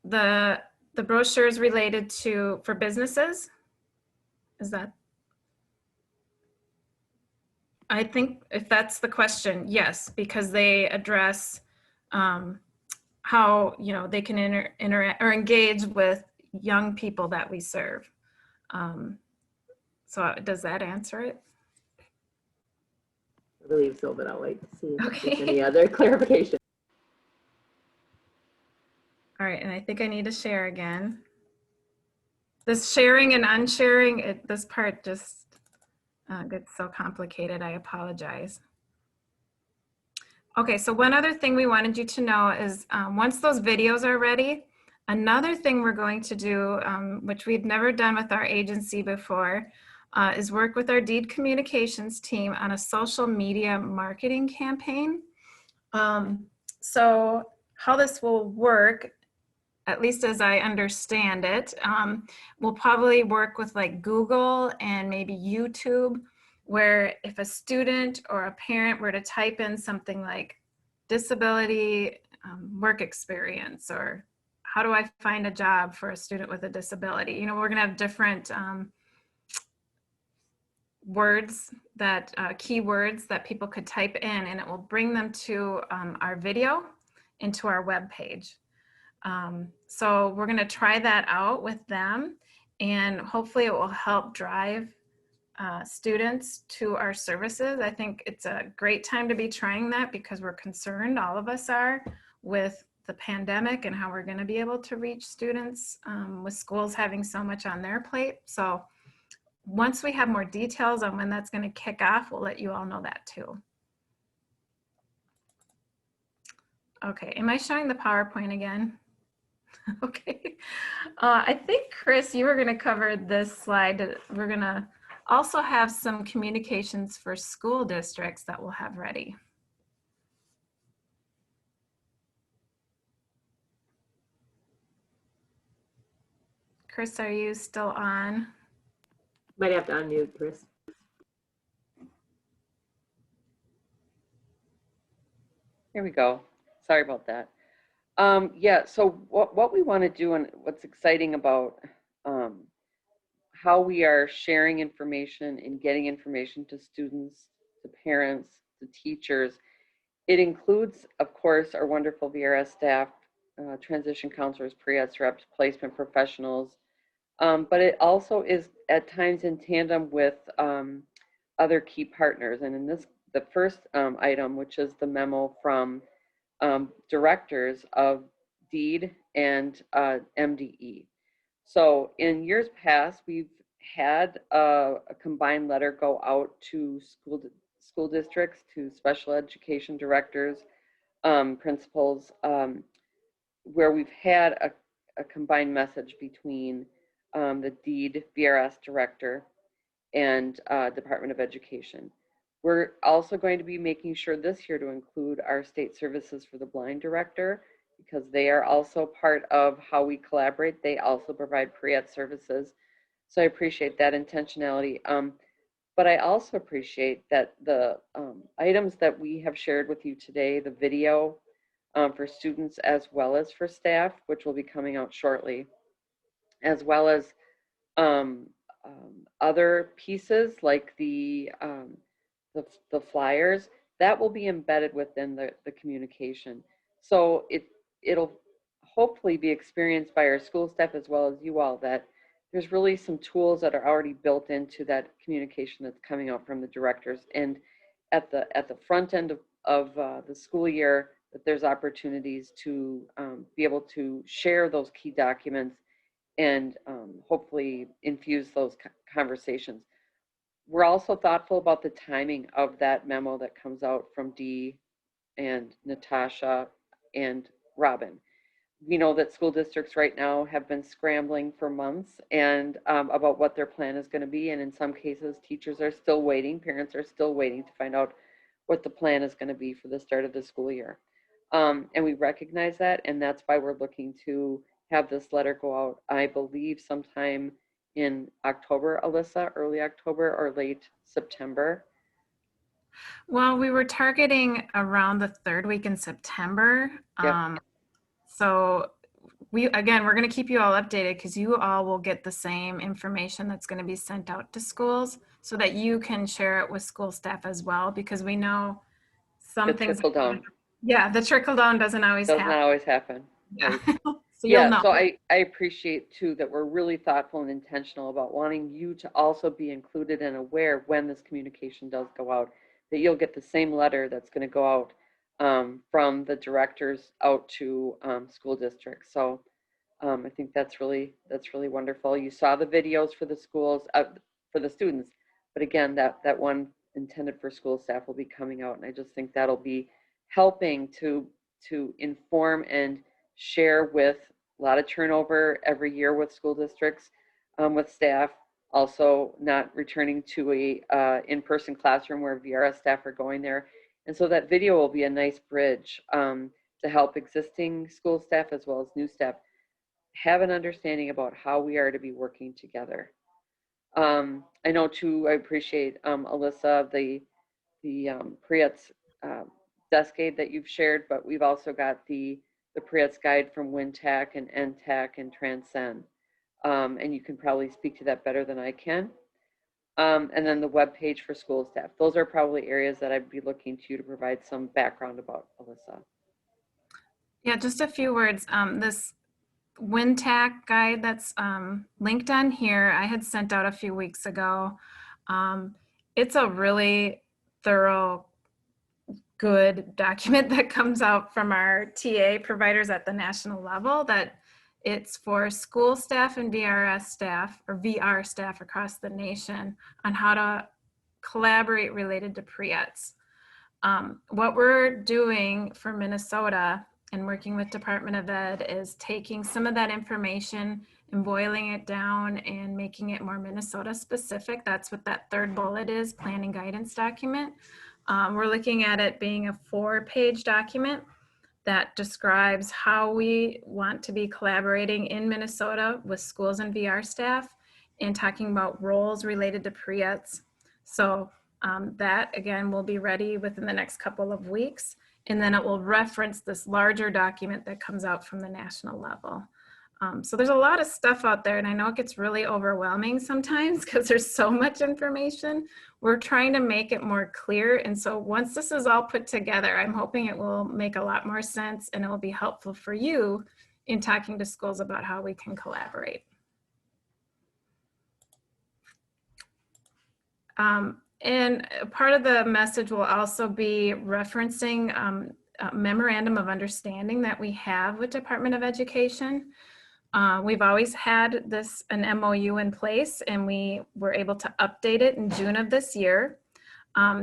The brochures related to, for businesses? Is that? I think if that's the question, yes, because they address how, they can interact or engage with young people that we serve. So does that answer it? I believe so, but I'll wait to see if there's Okay. any other clarification. All right, and I think I need to share again. This sharing and unsharing, this part just gets so complicated. I apologize. Okay, so one other thing we wanted you to know is once those videos are ready, another thing we're going to do, which we've never done with our agency before, is work with our DEED communications team on a social media marketing campaign. So how this will work, at least as I understand it, we'll probably work with like Google and maybe YouTube, where if a student or a parent were to type in something like disability work experience, or how do I find a job for a student with a disability? You know, we're gonna have different words that, keywords that people could type in, and it will bring them to our video into our web page. So we're going to try that out with them, and hopefully it will help drive students to our services. I think it's a great time to be trying that because we're concerned, all of us are, with the pandemic and how we're going to be able to reach students with schools having so much on their plate. So once we have more details on when that's going to kick off, we'll let you all know that too. Okay, am I showing the PowerPoint again? Okay. I think, Chris, you were going to cover this slide. We're going to also have some communications for school districts that we'll have ready. Chris, are you still on? Might have to unmute, Chris. Here we go. Sorry about that. Yeah, so what we want to do and what's exciting about how we are sharing information and getting information to students, to parents, to teachers, it includes, of course, our wonderful VRS staff, transition counselors, pre-ETS reps, placement professionals, but it also is at times in tandem with other key partners. And in this, the first item, which is the memo from directors of DEED and MDE. So in years past, we've had a combined letter go out to school districts, to special education directors, principals, where we've had a combined message between the DEED VRS director and Department of Education. We're also going to be making sure this year to include our state services for the blind director, because they are also part of how we collaborate. They also provide pre-ETS services. So I appreciate that intentionality. But I also appreciate that the items that we have shared with you today, the video for students as well as for staff, which will be coming out shortly, as well as other pieces like the flyers, that will be embedded within the communication. So it'll hopefully be experienced by our school staff as well as you all, that there's really some tools that are already built into that communication that's coming out from the directors. And at the front end of the school year, that there's opportunities to be able to share those key documents and hopefully infuse those conversations. We're also thoughtful about the timing of that memo that comes out from Dee and Natasha and Robin. We know that school districts right now have been scrambling for months and about what their plan is going to be. And in some cases, teachers are still waiting, parents are still waiting to find out what the plan is going to be for the start of the school year. And we recognize that, and that's why we're looking to have this letter go out, I believe, sometime in October, Alyssa, early October or late September. Well, we were targeting around the third week in September. Yep. So we're going to keep you all updated, because you all will get the same information that's going to be sent out to schools so that you can share it with school staff as well, because we know some things. Trickle down. Yeah, the trickle down doesn't always happen. Doesn't always happen. Yeah. Right. So you'll know. So I appreciate too that we're really thoughtful and intentional about wanting you to also be included and aware when this communication does go out, that you'll get the same letter that's going to go out from the directors out to school districts. So I think that's really wonderful. You saw the videos for the schools, for the students, but again, that one intended for school staff will be coming out, and I just think that'll be helping to inform and share with a lot of turnover every year with school districts, with staff, also not returning to a in-person classroom where VRS staff are going there. And so that video will be a nice bridge to help existing school staff as well as new staff have an understanding about how we are to be working together. I know too, I appreciate Alyssa, the Pre-ETS desk aid that you've shared, but we've also got the Pre-ETS guide from WinTAC and NTAC and Transcend. And you can probably speak to that better than I can. And then the web page for school staff. Those are probably areas that I'd be looking to you to provide some background about, Alyssa. Yeah, just a few words. This WinTAC guide that's linked on here, I had sent out a few weeks ago. It's a really thorough, good document that comes out from our TA providers at the national level, that it's for school staff and VRS staff, or VR staff across the nation, on how to collaborate related to Pre-ETS. What we're doing for Minnesota and working with Department of Ed is taking some of that information and boiling it down and making it more Minnesota specific. That's what that third bullet is, planning guidance document. We're looking at it being a 4-page document that describes how we want to be collaborating in Minnesota with schools and VR staff and talking about roles related to Pre-ETS. So that again will be ready within the next couple of weeks, and then it will reference this larger document that comes out from the national level. So there's a lot of stuff out there, and I know it gets really overwhelming sometimes because there's so much information. We're trying to make it more clear, and so once this is all put together, I'm hoping it will make a lot more sense and it will be helpful for you in talking to schools about how we can collaborate. And part of the message will also be referencing a memorandum of understanding that we have with Department of Education. We've always had an MOU in place, and we were able to update it in June of this year.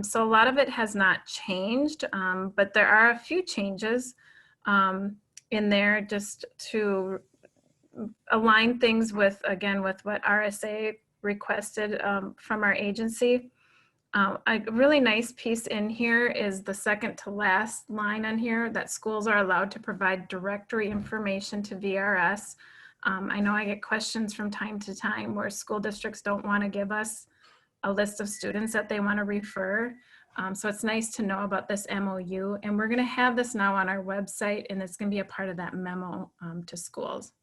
So a lot of it has not changed, but there are a few changes in there just to align things with, again, with what RSA requested from our agency. A really nice piece in here is the second to last line on here, that schools are allowed to provide directory information to VRS. I know I get questions from time to time where school districts don't want to give us a list of students that they want to refer. So it's nice to know about this MOU, and we're going to have this now on our website, and it's going to be a part of that memo to schools.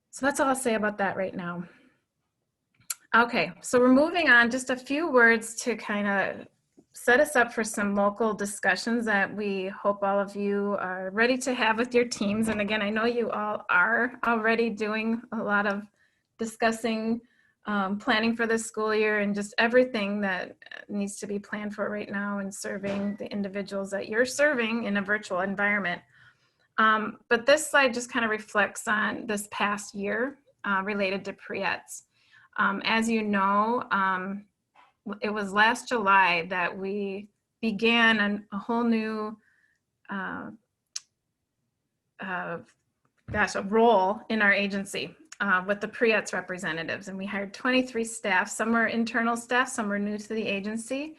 So that's all I'll say about that right now. Okay, so we're moving on. Just a few words to kind of set us up for some local discussions that we hope all of you are ready to have with your teams. And again, I know you all are already doing a lot of discussing, planning for this school year and just everything that needs to be planned for right now and serving the individuals that you're serving in a virtual environment. But this slide just kind of reflects on this past year related to Pre-ETS. As you know, it was last July that we began a whole new a role in our agency with the Pre-ETS representatives, and we hired 23 staff. Some were internal staff, some were new to the agency.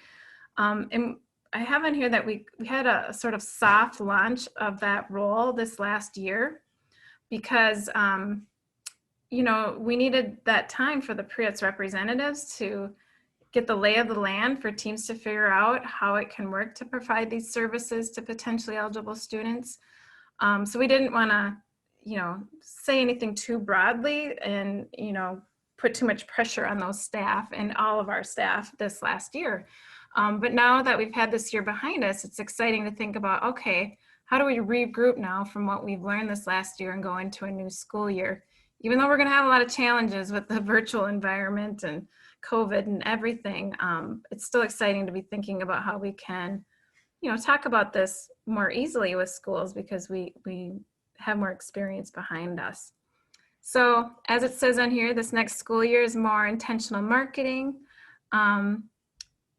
And I have on here that we had a sort of soft launch of that role this last year because you know, we needed that time for the Pre-ETS representatives to get the lay of the land, for teams to figure out how it can work to provide these services to potentially eligible students. So we didn't want to, you know, say anything too broadly and, you know, put too much pressure on those staff and all of our staff this last year. But now that we've had this year behind us, it's exciting to think about, okay, how do we regroup now from what we've learned this last year and go into a new school year? Even though we're going to have a lot of challenges with the virtual environment and COVID and everything, it's still exciting to be thinking about how we can, you know, talk about this more easily with schools because we have more experience behind us. So as it says on here, this next school year is more intentional marketing.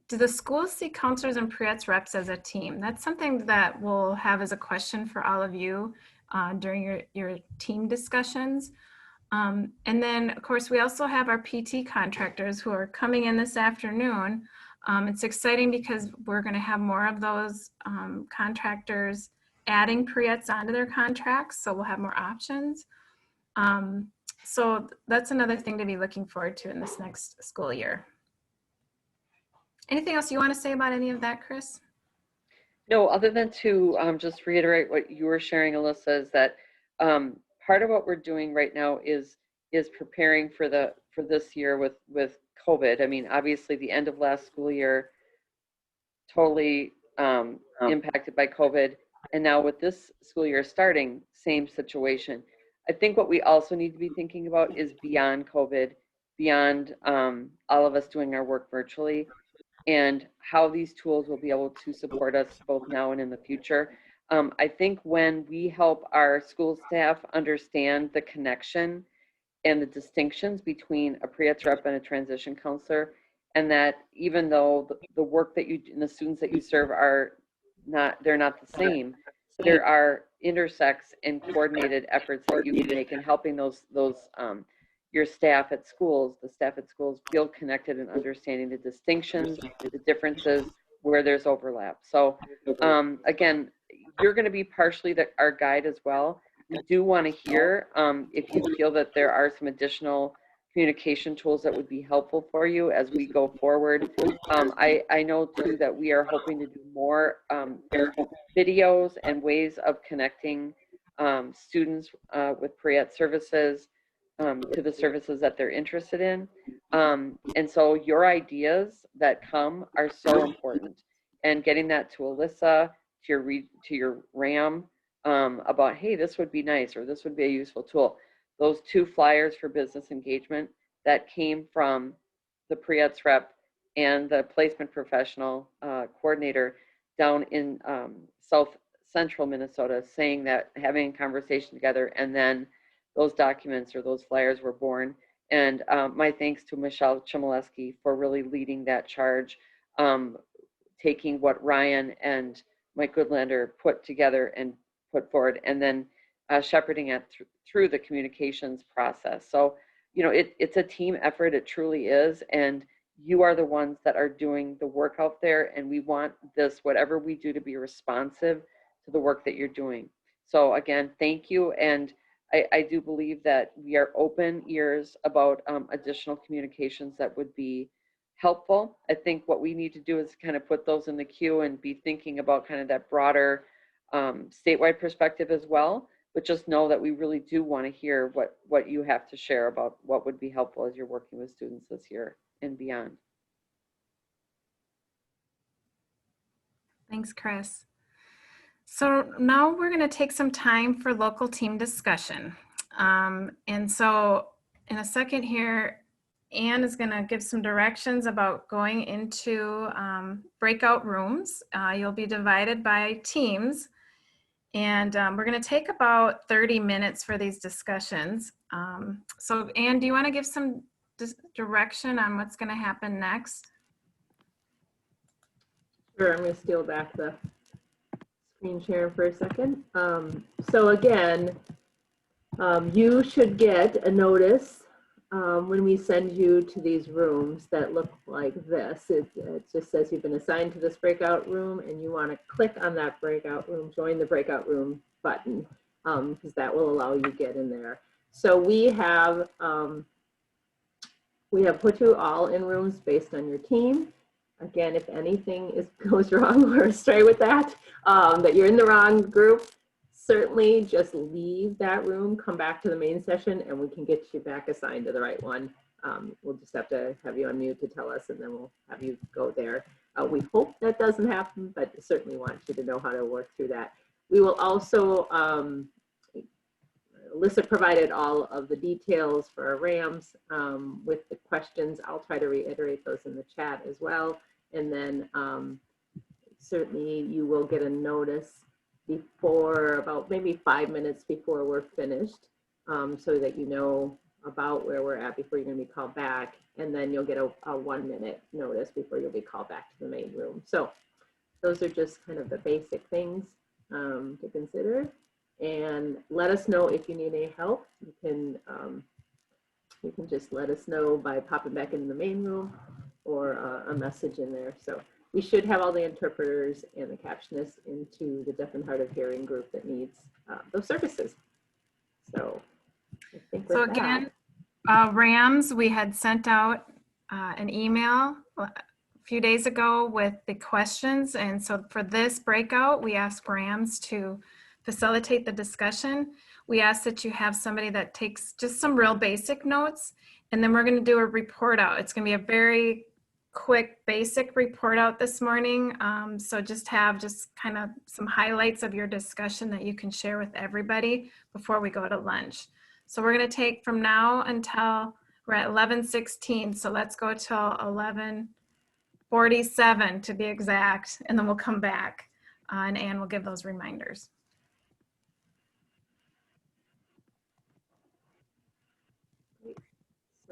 do the schools see counselors and pre-ETS reps as a team? That's something that we'll have as a question for all of you during your team discussions. And then, of course, we also have our PT contractors who are coming in this afternoon. It's exciting because we're going to have more of those contractors adding pre-ETS onto their contracts, so we'll have more options. So that's another thing to be looking forward to in this next school year. Anything else you want to say about any of that, Chris? No, other than to just reiterate what you were sharing, Alyssa, is that part of what we're doing right now is preparing for this year with COVID. I mean, obviously, the end of last school year totally impacted by COVID, and now with this school year starting, same situation. I think what we also need to be thinking about is beyond COVID, beyond all of us doing our work virtually, and how these tools will be able to support us both now and in the future. I think when we help our school staff understand the connection and the distinctions between a pre-ETS rep and a transition counselor, and that even though the work that you and the students that you serve are they're not the same, there are intersects and coordinated efforts that you can make in helping your staff at schools, the staff at schools, feel connected and understanding the distinctions, the differences, where there's overlap. So again, you're going to be partially our guide as well. We do want to hear if you feel that there are some additional communication tools that would be helpful for you as we go forward. I know too that we are hoping to do more videos and ways of connecting students with pre-ETS services to the services that they're interested in. And so your ideas that come are so important. And getting that to Alyssa, to your RAM, about, hey, this would be nice, or this would be a useful tool. Those 2 flyers for business engagement that came from the pre-ETS rep and the placement professional coordinator down in South Central Minnesota, saying that, having a conversation together, and then those documents or those flyers were born. And my thanks to Michelle Chmielewski for really leading that charge, taking what Ryan and Mike Goodlander put together and put forward, and then shepherding it through the communications process. So, you know, it's a team effort, it truly is, and you are the ones that are doing the work out there, and we want this, whatever we do, to be responsive to the work that you're doing. So again, thank you, and I do believe that we are open ears about additional communications that would be helpful. I think what we need to do is kind of put those in the queue and be thinking about kind of that broader statewide perspective as well, but just know that we really do want to hear what you have to share about what would be helpful as you're working with students this year and beyond. Thanks, Chris. So now we're going to take some time for local team discussion. And so in a second here, Anne is going to give some directions about going into breakout rooms. You'll be divided by teams, and we're going to take about 30 minutes for these discussions. So Anne, do you want to give some direction on what's going to happen next? Sure, I'm going to steal back the screen share for a second. So again, you should get a notice when we send you to these rooms that look like this. It just says you've been assigned to this breakout room, and you want to click on that breakout room, join the breakout room button, because that will allow you to get in there. So we have put you all in rooms based on your team. Again, if anything goes wrong or astray with that, that you're in the wrong group, certainly just leave that room, come back to the main session, and we can get you back assigned to the right one. We'll just have to have you on mute to tell us, and then we'll have you go there. We hope that doesn't happen, but certainly want you to know how to work through that. We will also, Alyssa provided all of the details for our RAMs with the questions. I'll try to reiterate those in the chat as well. And then certainly you will get a notice before, about maybe 5 minutes before we're finished, so that you know about where we're at before you're going to be called back. And then you'll get a 1-minute notice before you'll be called back to the main room. So those are just kind of the basic things to consider. And let us know if you need any help. You can just let us know by popping back into the main room or a message in there. So we should have all the interpreters and the captionists into the deaf and hard of hearing group that needs those services. So I think with So that, again, Rams, we had sent out an email a few days ago with the questions. And so for this breakout, we asked Rams to facilitate the discussion. We ask that you have somebody that takes just some real basic notes, and then we're going to do a report out. It's going to be a very quick basic report out this morning. So just kind of some highlights of your discussion that you can share with everybody before we go to lunch. So we're going to take from now until we're at 11:16. So let's go till 11:47 to be exact, and then we'll come back and Ann will give those reminders.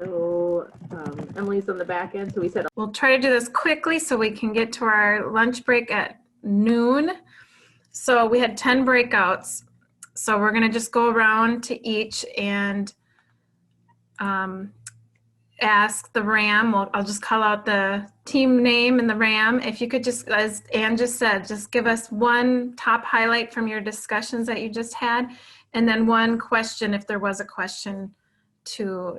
so Emily's on the back end. So we said We'll try to do this quickly so we can get to our lunch break at noon. So we had 10 breakouts. So we're going to just go around to each and ask the RAM. Well, I'll just call out the team name and the RAM. If you could just, as Ann just said, just give us one top highlight from your discussions that you just had, and then one question if there was a question to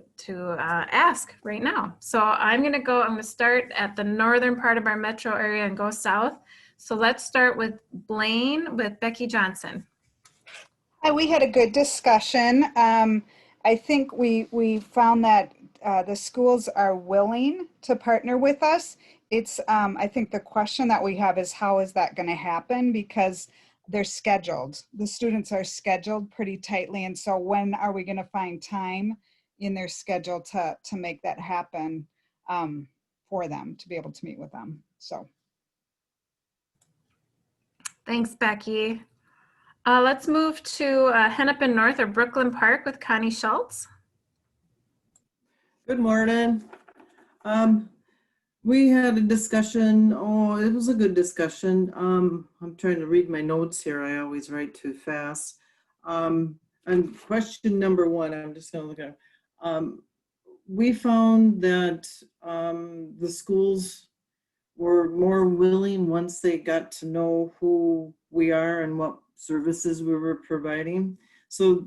ask right now. So I'm going to start at the northern part of our metro area and go south. So let's start with Blaine with Becky Johnson. Hi, we had a good discussion. I think we found that the schools are willing to partner with us. It's I think the question that we have is how is that going to happen, because they're scheduled. The students are scheduled pretty tightly, and so when are we going to find time in their schedule to make that happen for them to be able to meet with them? So Thanks, Becky. Let's move to Hennepin North or Brooklyn Park with Connie Schultz. Good morning. We had a discussion. Oh, it was a good discussion. I'm trying to read my notes here. I always write too fast. And question number one, I'm just going to look at. We found that the schools were more willing once they got to know who we are and what services we were providing. So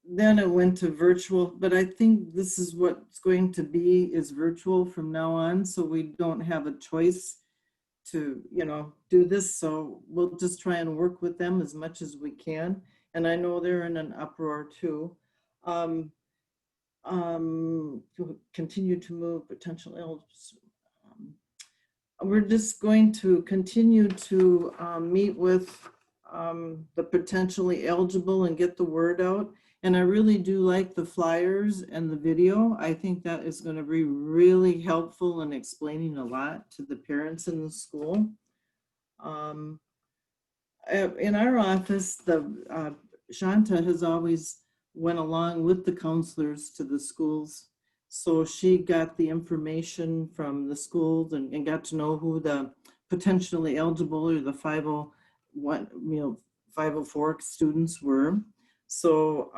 then it went to virtual, but I think this is what's going to be is virtual from now on. So we don't have a choice to, do this. So we'll just try and work with them as much as we can. And I know they're in an uproar too. Continue to move potential eligibles. We're just going to continue to meet with the potentially eligible and get the word out. And I really do like the flyers and the video. I think that is going to be really helpful in explaining a lot to the parents in the school. In our office, Shanta has always went along with the counselors to the schools. So she got the information from the schools and got to know who the potentially eligible or the 501, 504 students were. So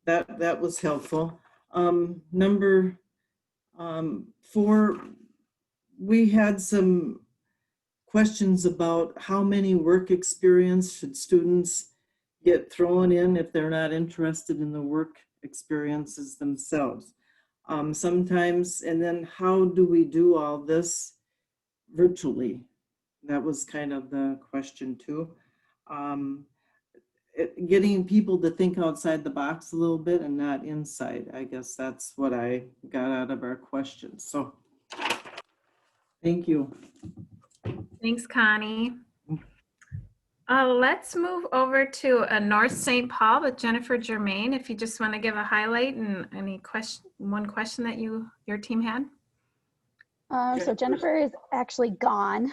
that was helpful. Number 4, we had some questions about how many work experience should students get thrown in if they're not interested in the work experiences themselves. Sometimes, and then how do we do all this virtually? That was kind of the question too. Getting people to think outside the box a little bit and not inside. I guess that's what I got out of our questions. So thank you. Thanks, Connie. Let's move over to North St. Paul with Jennifer Germain. If you just want to give a highlight and one question that your team had. So Jennifer is actually gone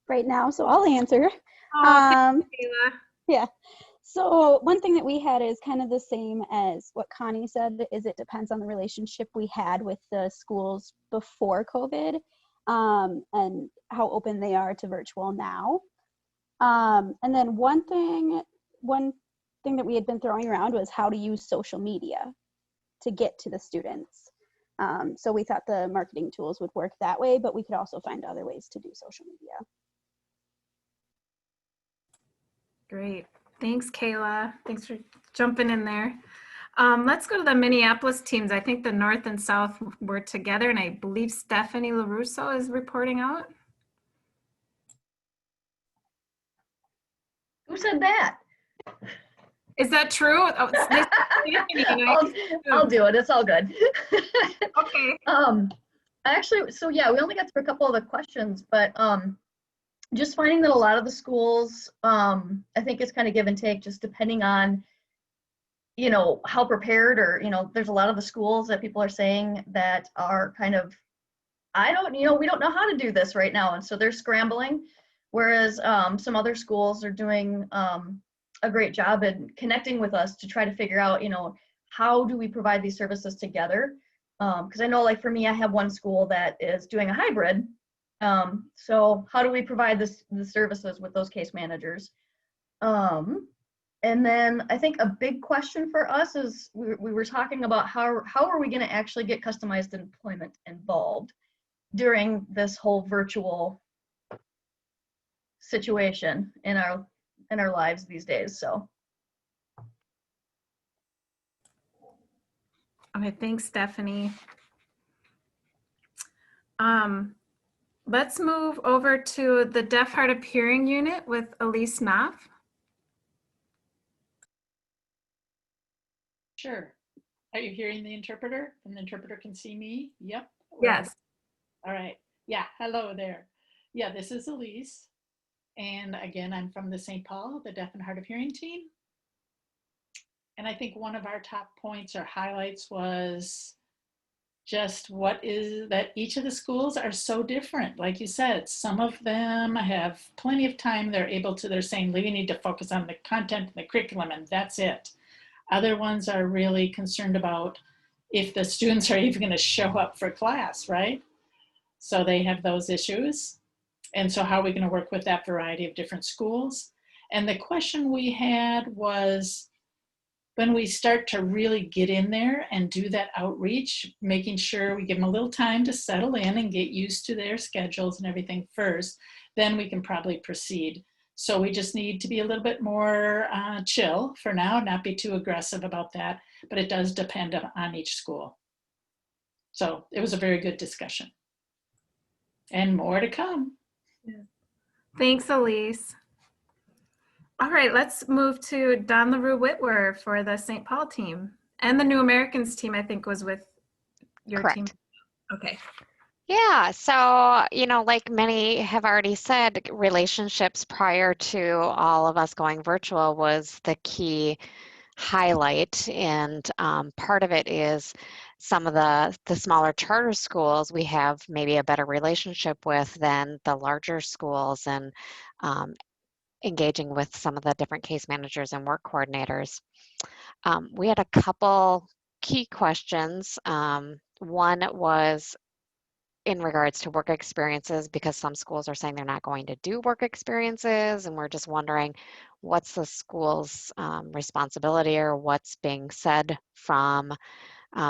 right now, so I'll answer. Oh, thanks, Kayla. Yeah. So one thing that we had is kind of the same as what Connie said, is it depends on the relationship we had with the schools before COVID, and how open they are to virtual now. And then one thing that we had been throwing around was how to use social media to get to the students. So we thought the marketing tools would work that way, but we could also find other ways to do social media. Great. Thanks, Kayla. Thanks for jumping in there. Let's go to the Minneapolis teams. I think the North and South were together, and I believe Stephanie LaRusso is reporting out. Who said that? Is that true? Oh, it's nice to see you. I'll do it. It's all good. Okay. Actually, so yeah, we only got through a couple of the questions, but just finding that a lot of the schools, I think it's kind of give and take, just depending on, you know, how prepared, or, you know, there's a lot of the schools that people are saying that are kind of, we don't know how to do this right now. And so they're scrambling. Whereas some other schools are doing a great job in connecting with us to try to figure out, you know, how do we provide these services together? Because I know, like for me, I have one school that is doing a hybrid. So how do we provide the services with those case managers? And then I think a big question for us is we were talking about how are we going to actually get customized employment involved during this whole virtual situation in our lives these days. So Okay, thanks, Stephanie. Let's move over to the Deaf Hard of Hearing unit with Elise Knopf. Sure. Are you hearing the interpreter? And the interpreter can see me? Yep. Yes. All right. Yeah. Hello there. Yeah, this is Elise. And again, I'm from the St. Paul, the Deaf and Hard of Hearing team. And I think one of our top points or highlights was just what is that each of the schools are so different. Like you said, some of them have plenty of time. They're saying, we need to focus on the content and the curriculum, and that's it. Other ones are really concerned about if the students are even going to show up for class, right? So they have those issues. And so how are we going to work with that variety of different schools? And the question we had was, when we start to really get in there and do that outreach, making sure we give them a little time to settle in and get used to their schedules and everything first, then we can probably proceed. So we just need to be a little bit more chill for now, not be too aggressive about that, but it does depend on each school. So it was a very good discussion. And more to come. Yeah. Thanks, Elise. All right, let's move to Don LaRue Whitwer for the St. Paul team. And the New Americans team, I think, was with your Correct. team. Okay. Yeah, so, you know, like many have already said, relationships prior to all of us going virtual was the key highlight. And part of it is some of the smaller charter schools we have maybe a better relationship with than the larger schools, and engaging with some of the different case managers and work coordinators. We had a couple key questions. One was in regards to work experiences, because some schools are saying they're not going to do work experiences, and we're just wondering what's the school's responsibility, or what's being said from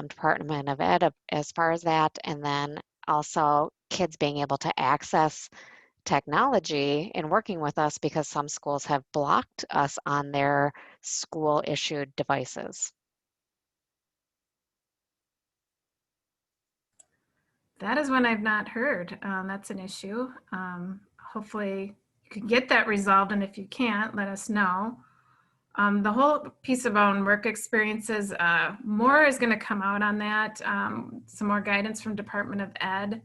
Department of Ed as far as that. And then also kids being able to access technology in working with us, because some schools have blocked us on their school issued devices. That is one I've not heard. That's an issue. Hopefully you can get that resolved, and if you can't, let us know. The whole piece about work experiences, more is going to come out on that. Some more guidance from Department of Ed.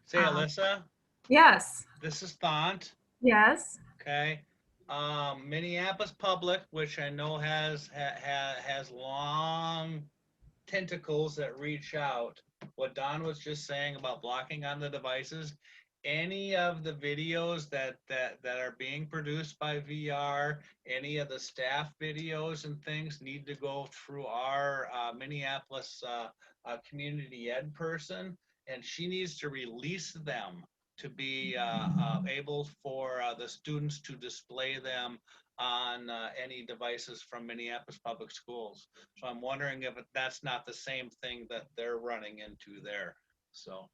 Say, Alyssa? Yes. This is Thont. Yes. Okay. Minneapolis Public, which I know has long tentacles that reach out. What Don was just saying about blocking on the devices any of the videos that are being produced by VR, any of the staff videos and things need to go through our Minneapolis community ed person, and she needs to release them to be able for the students to display them on any devices from Minneapolis Public Schools. So I'm wondering if that's not the same thing that they're running into there. So.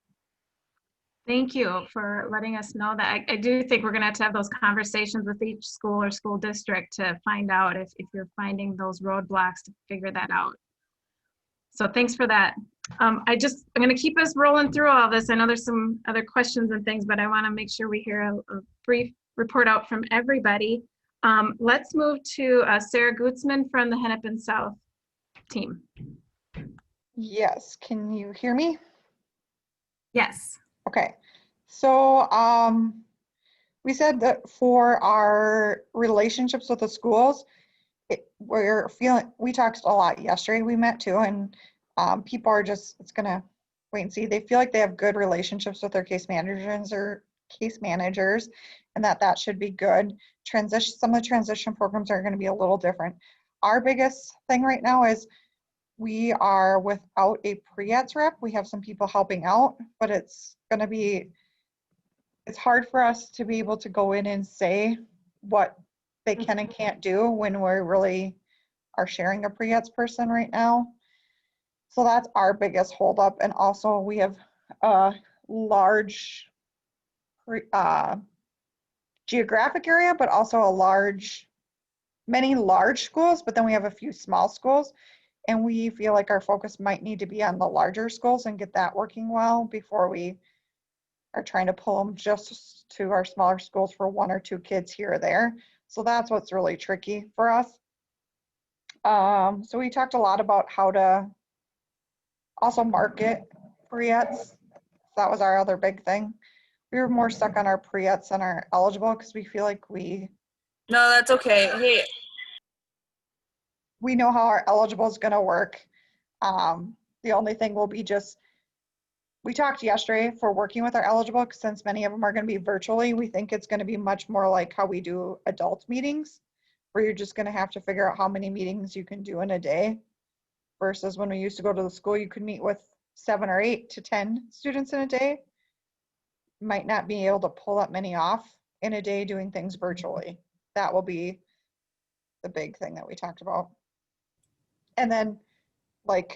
Thank you for letting us know that. I do think we're going to have those conversations with each school or school district to find out if you're finding those roadblocks to figure that out. So thanks for that. I'm going to keep us rolling through all this. I know there's some other questions and things, but I want to make sure we hear a brief report out from everybody. Let's move to Sarah Gutzman from the Hennepin South team. Yes, can you hear me? Yes. Okay, so we said that for our relationships with the schools, we talked a lot yesterday, we met too, and people are just, it's gonna wait and see. They feel like they have good relationships with their case managers and that should be good. Some of the transition programs are gonna be a little different. Our biggest thing right now is we are without a pre-ETS rep. We have some people helping out, but it's hard for us to be able to go in and say what they can and can't do when we really are sharing a pre-ETS person right now. So that's our biggest holdup. And also we have a large geographic area, but also many large schools, but then we have a few small schools. And we feel like our focus might need to be on the larger schools and get that working well before we are trying to pull them just to our smaller schools for 1 or 2 kids here or there. So that's what's really tricky for us. So we talked a lot about how to also market pre-ETS. That was our other big thing. We were more stuck on our pre-ETS and our eligible because we feel like No, that's okay. Hey. We know how our eligible is going to work. The only thing will be we talked yesterday for working with our eligible, since many of them are going to be virtually, we think it's going to be much more like how we do adult meetings, where you're just going to have to figure out how many meetings you can do in a day, versus when we used to go to the school, you could meet with 7 or 8 to 10 students in a day. Might not be able to pull that many off in a day doing things virtually. That will be the big thing that we talked about. And then, like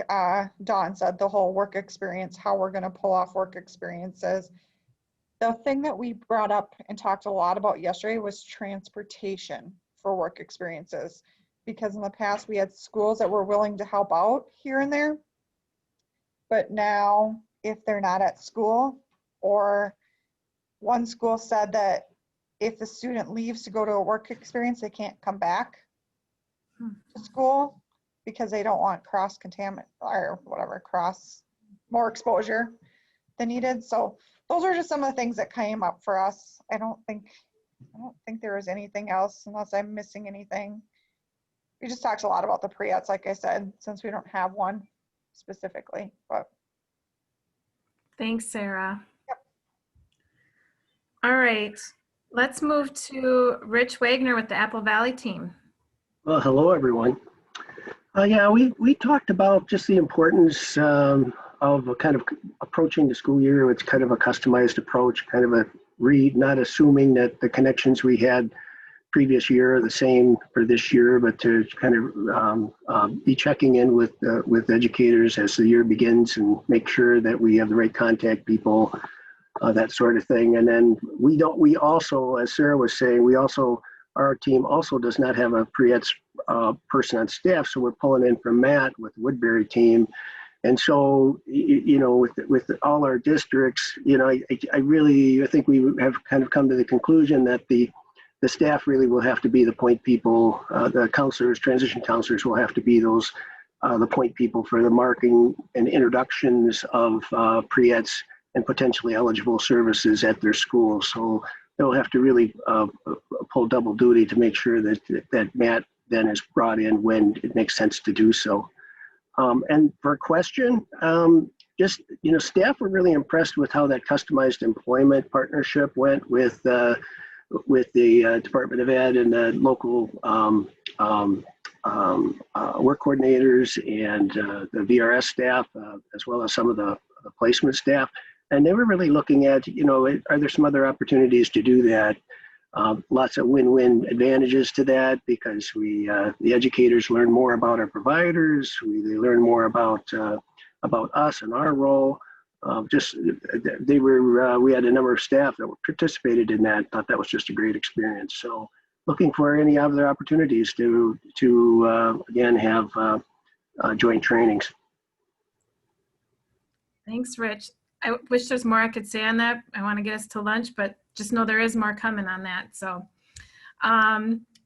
Dawn said, the whole work experience, how we're going to pull off work experiences. The thing that we brought up and talked a lot about yesterday was transportation for work experiences. Because in the past, we had schools that were willing to help out here and there. But now, if they're not at school, or one school said that if the student leaves to go to a work experience, they can't come back to school, because they don't want more exposure than needed. So those are just some of the things that came up for us. I don't think there was anything else, unless I'm missing anything. We just talked a lot about the pre-ETS, like I said, since we don't have one specifically. But Thanks, Sarah. Yep. All right, let's move to Rich Wagner with the Apple Valley team. Well, hello, everyone. Yeah, we talked about just the importance of kind of approaching the school year. It's kind of a customized approach, kind of not assuming that the connections we had previous year are the same for this year, but to kind of be checking in with educators as the year begins and make sure that we have the right contact people, that sort of thing. And then we also, as Sarah was saying, our team also does not have a pre-ETS person on staff, so we're pulling in from Matt with the Woodbury team. And so, with all our districts, I think we have kind of come to the conclusion that the staff really will have to be the point people. The counselors, transition counselors, will have to be those the point people for the marking and introductions of pre-ETS and potentially eligible services at their school. So they'll have to really pull double duty to make sure that Matt then is brought in when it makes sense to do so. And for a question, just, staff were really impressed with how that customized employment partnership went with the Department of Ed and the local work coordinators and the VRS staff, as well as some of the placement staff. And they were really looking at, are there some other opportunities to do that? Lots of win-win advantages to that, because the educators learn more about our providers. They learn more about us and our role. We had a number of staff that participated in that. Thought that was just a great experience. So, looking for any other opportunities to again have joint trainings. Thanks, Rich. I wish there's more I could say on that. I want to get us to lunch, but just know there is more coming on that. So,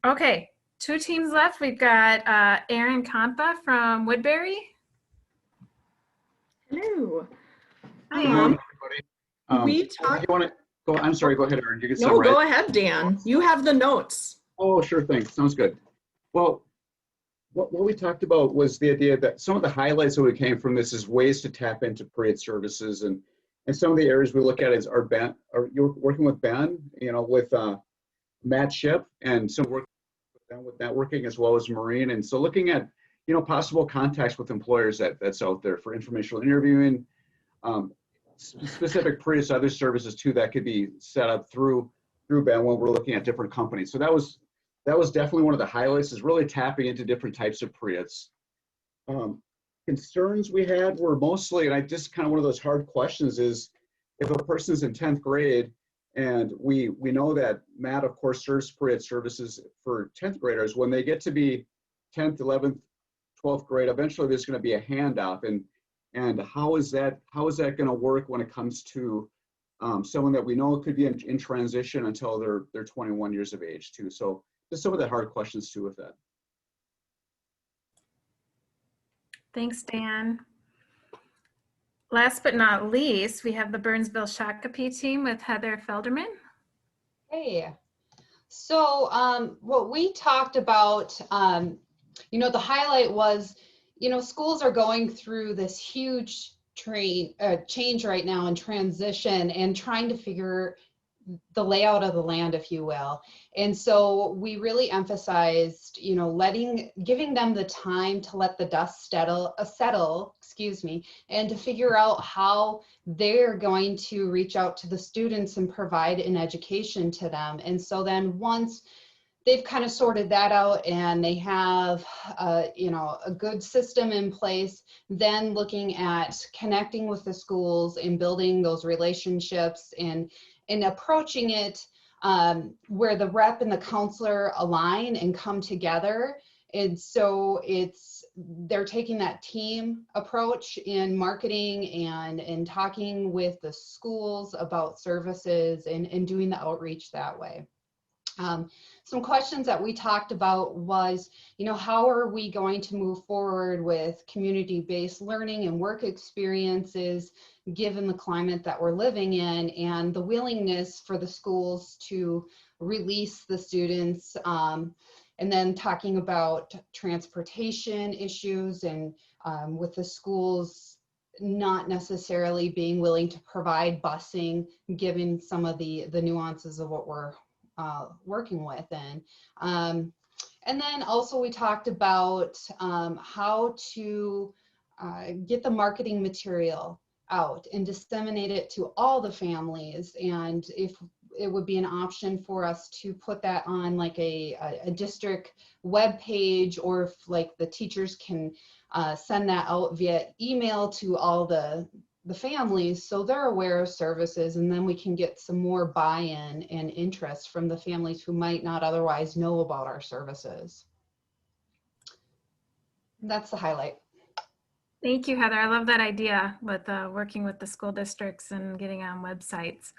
okay, 2 teams left. We've got Erin Kampa from Woodbury. Hello. Hi, Good Erin. morning, we talked. You want to go? I'm sorry. Go ahead, Erin. You can No, go ahead, Dan. You have the notes. Oh, sure thing. Sounds good. Well, what we talked about was the idea that some of the highlights that we came from this is ways to tap into Pre-ETS services, and some of the areas we look at is you're working with Ben, with Matt Ship, and some work with networking as well as Marine, and so looking at possible contacts with employers that's out there for informational interviewing, specific Pre-ETS other services too that could be set up through Ben when we're looking at different companies. So that was definitely one of the highlights, is really tapping into different types of Pre-ETS. Concerns we had were mostly, and I just kind of one of those hard questions is, if a person's in 10th grade, and we know that Matt, of course, serves Pre-ETS services for 10th graders, when they get to be 10th, 11th, 12th grade, eventually there's going to be a handoff, and how is that going to work when it comes to someone that we know could be in transition until they're 21 years of age too. So just some of the hard questions too with that. Thanks, Dan. Last but not least, we have the Burnsville Shakopee team with Heather Felderman. Hey, so what we talked about, the highlight was, schools are going through this huge change right now and transition and trying to figure the layout of the land, if you will. And so we really emphasized, giving them the time to let the dust settle, and to figure out how they're going to reach out to the students and provide an education to them. And so then once they've kind of sorted that out and they have, a good system in place, then looking at connecting with the schools and building those relationships and approaching it where the rep and the counselor align and come together. And so they're taking that team approach in marketing and talking with the schools about services and doing the outreach that way. Some questions that we talked about was, how are we going to move forward with community-based learning and work experiences given the climate that we're living in, and the willingness for the schools to release the students, and then talking about transportation issues and with the schools not necessarily being willing to provide busing given some of the nuances of what we're working with. And then also we talked about how to get the marketing material out and disseminate it to all the families, and if it would be an option for us to put that on like a district web page, or if like the teachers can send that out via email to all the families so they're aware of services, and then we can get some more buy-in and interest from the families who might not otherwise know about our services. That's the highlight. Thank you, Heather. I love that idea with working with the school districts and getting on websites.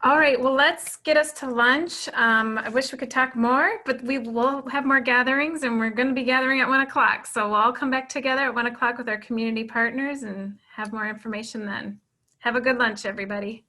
All right, well, let's get us to lunch. I wish we could talk more, but we will have more gatherings, and we're going to be gathering at 1 o'clock. So we'll all come back together at 1 o'clock with our community partners and have more information then. Have a good lunch, everybody.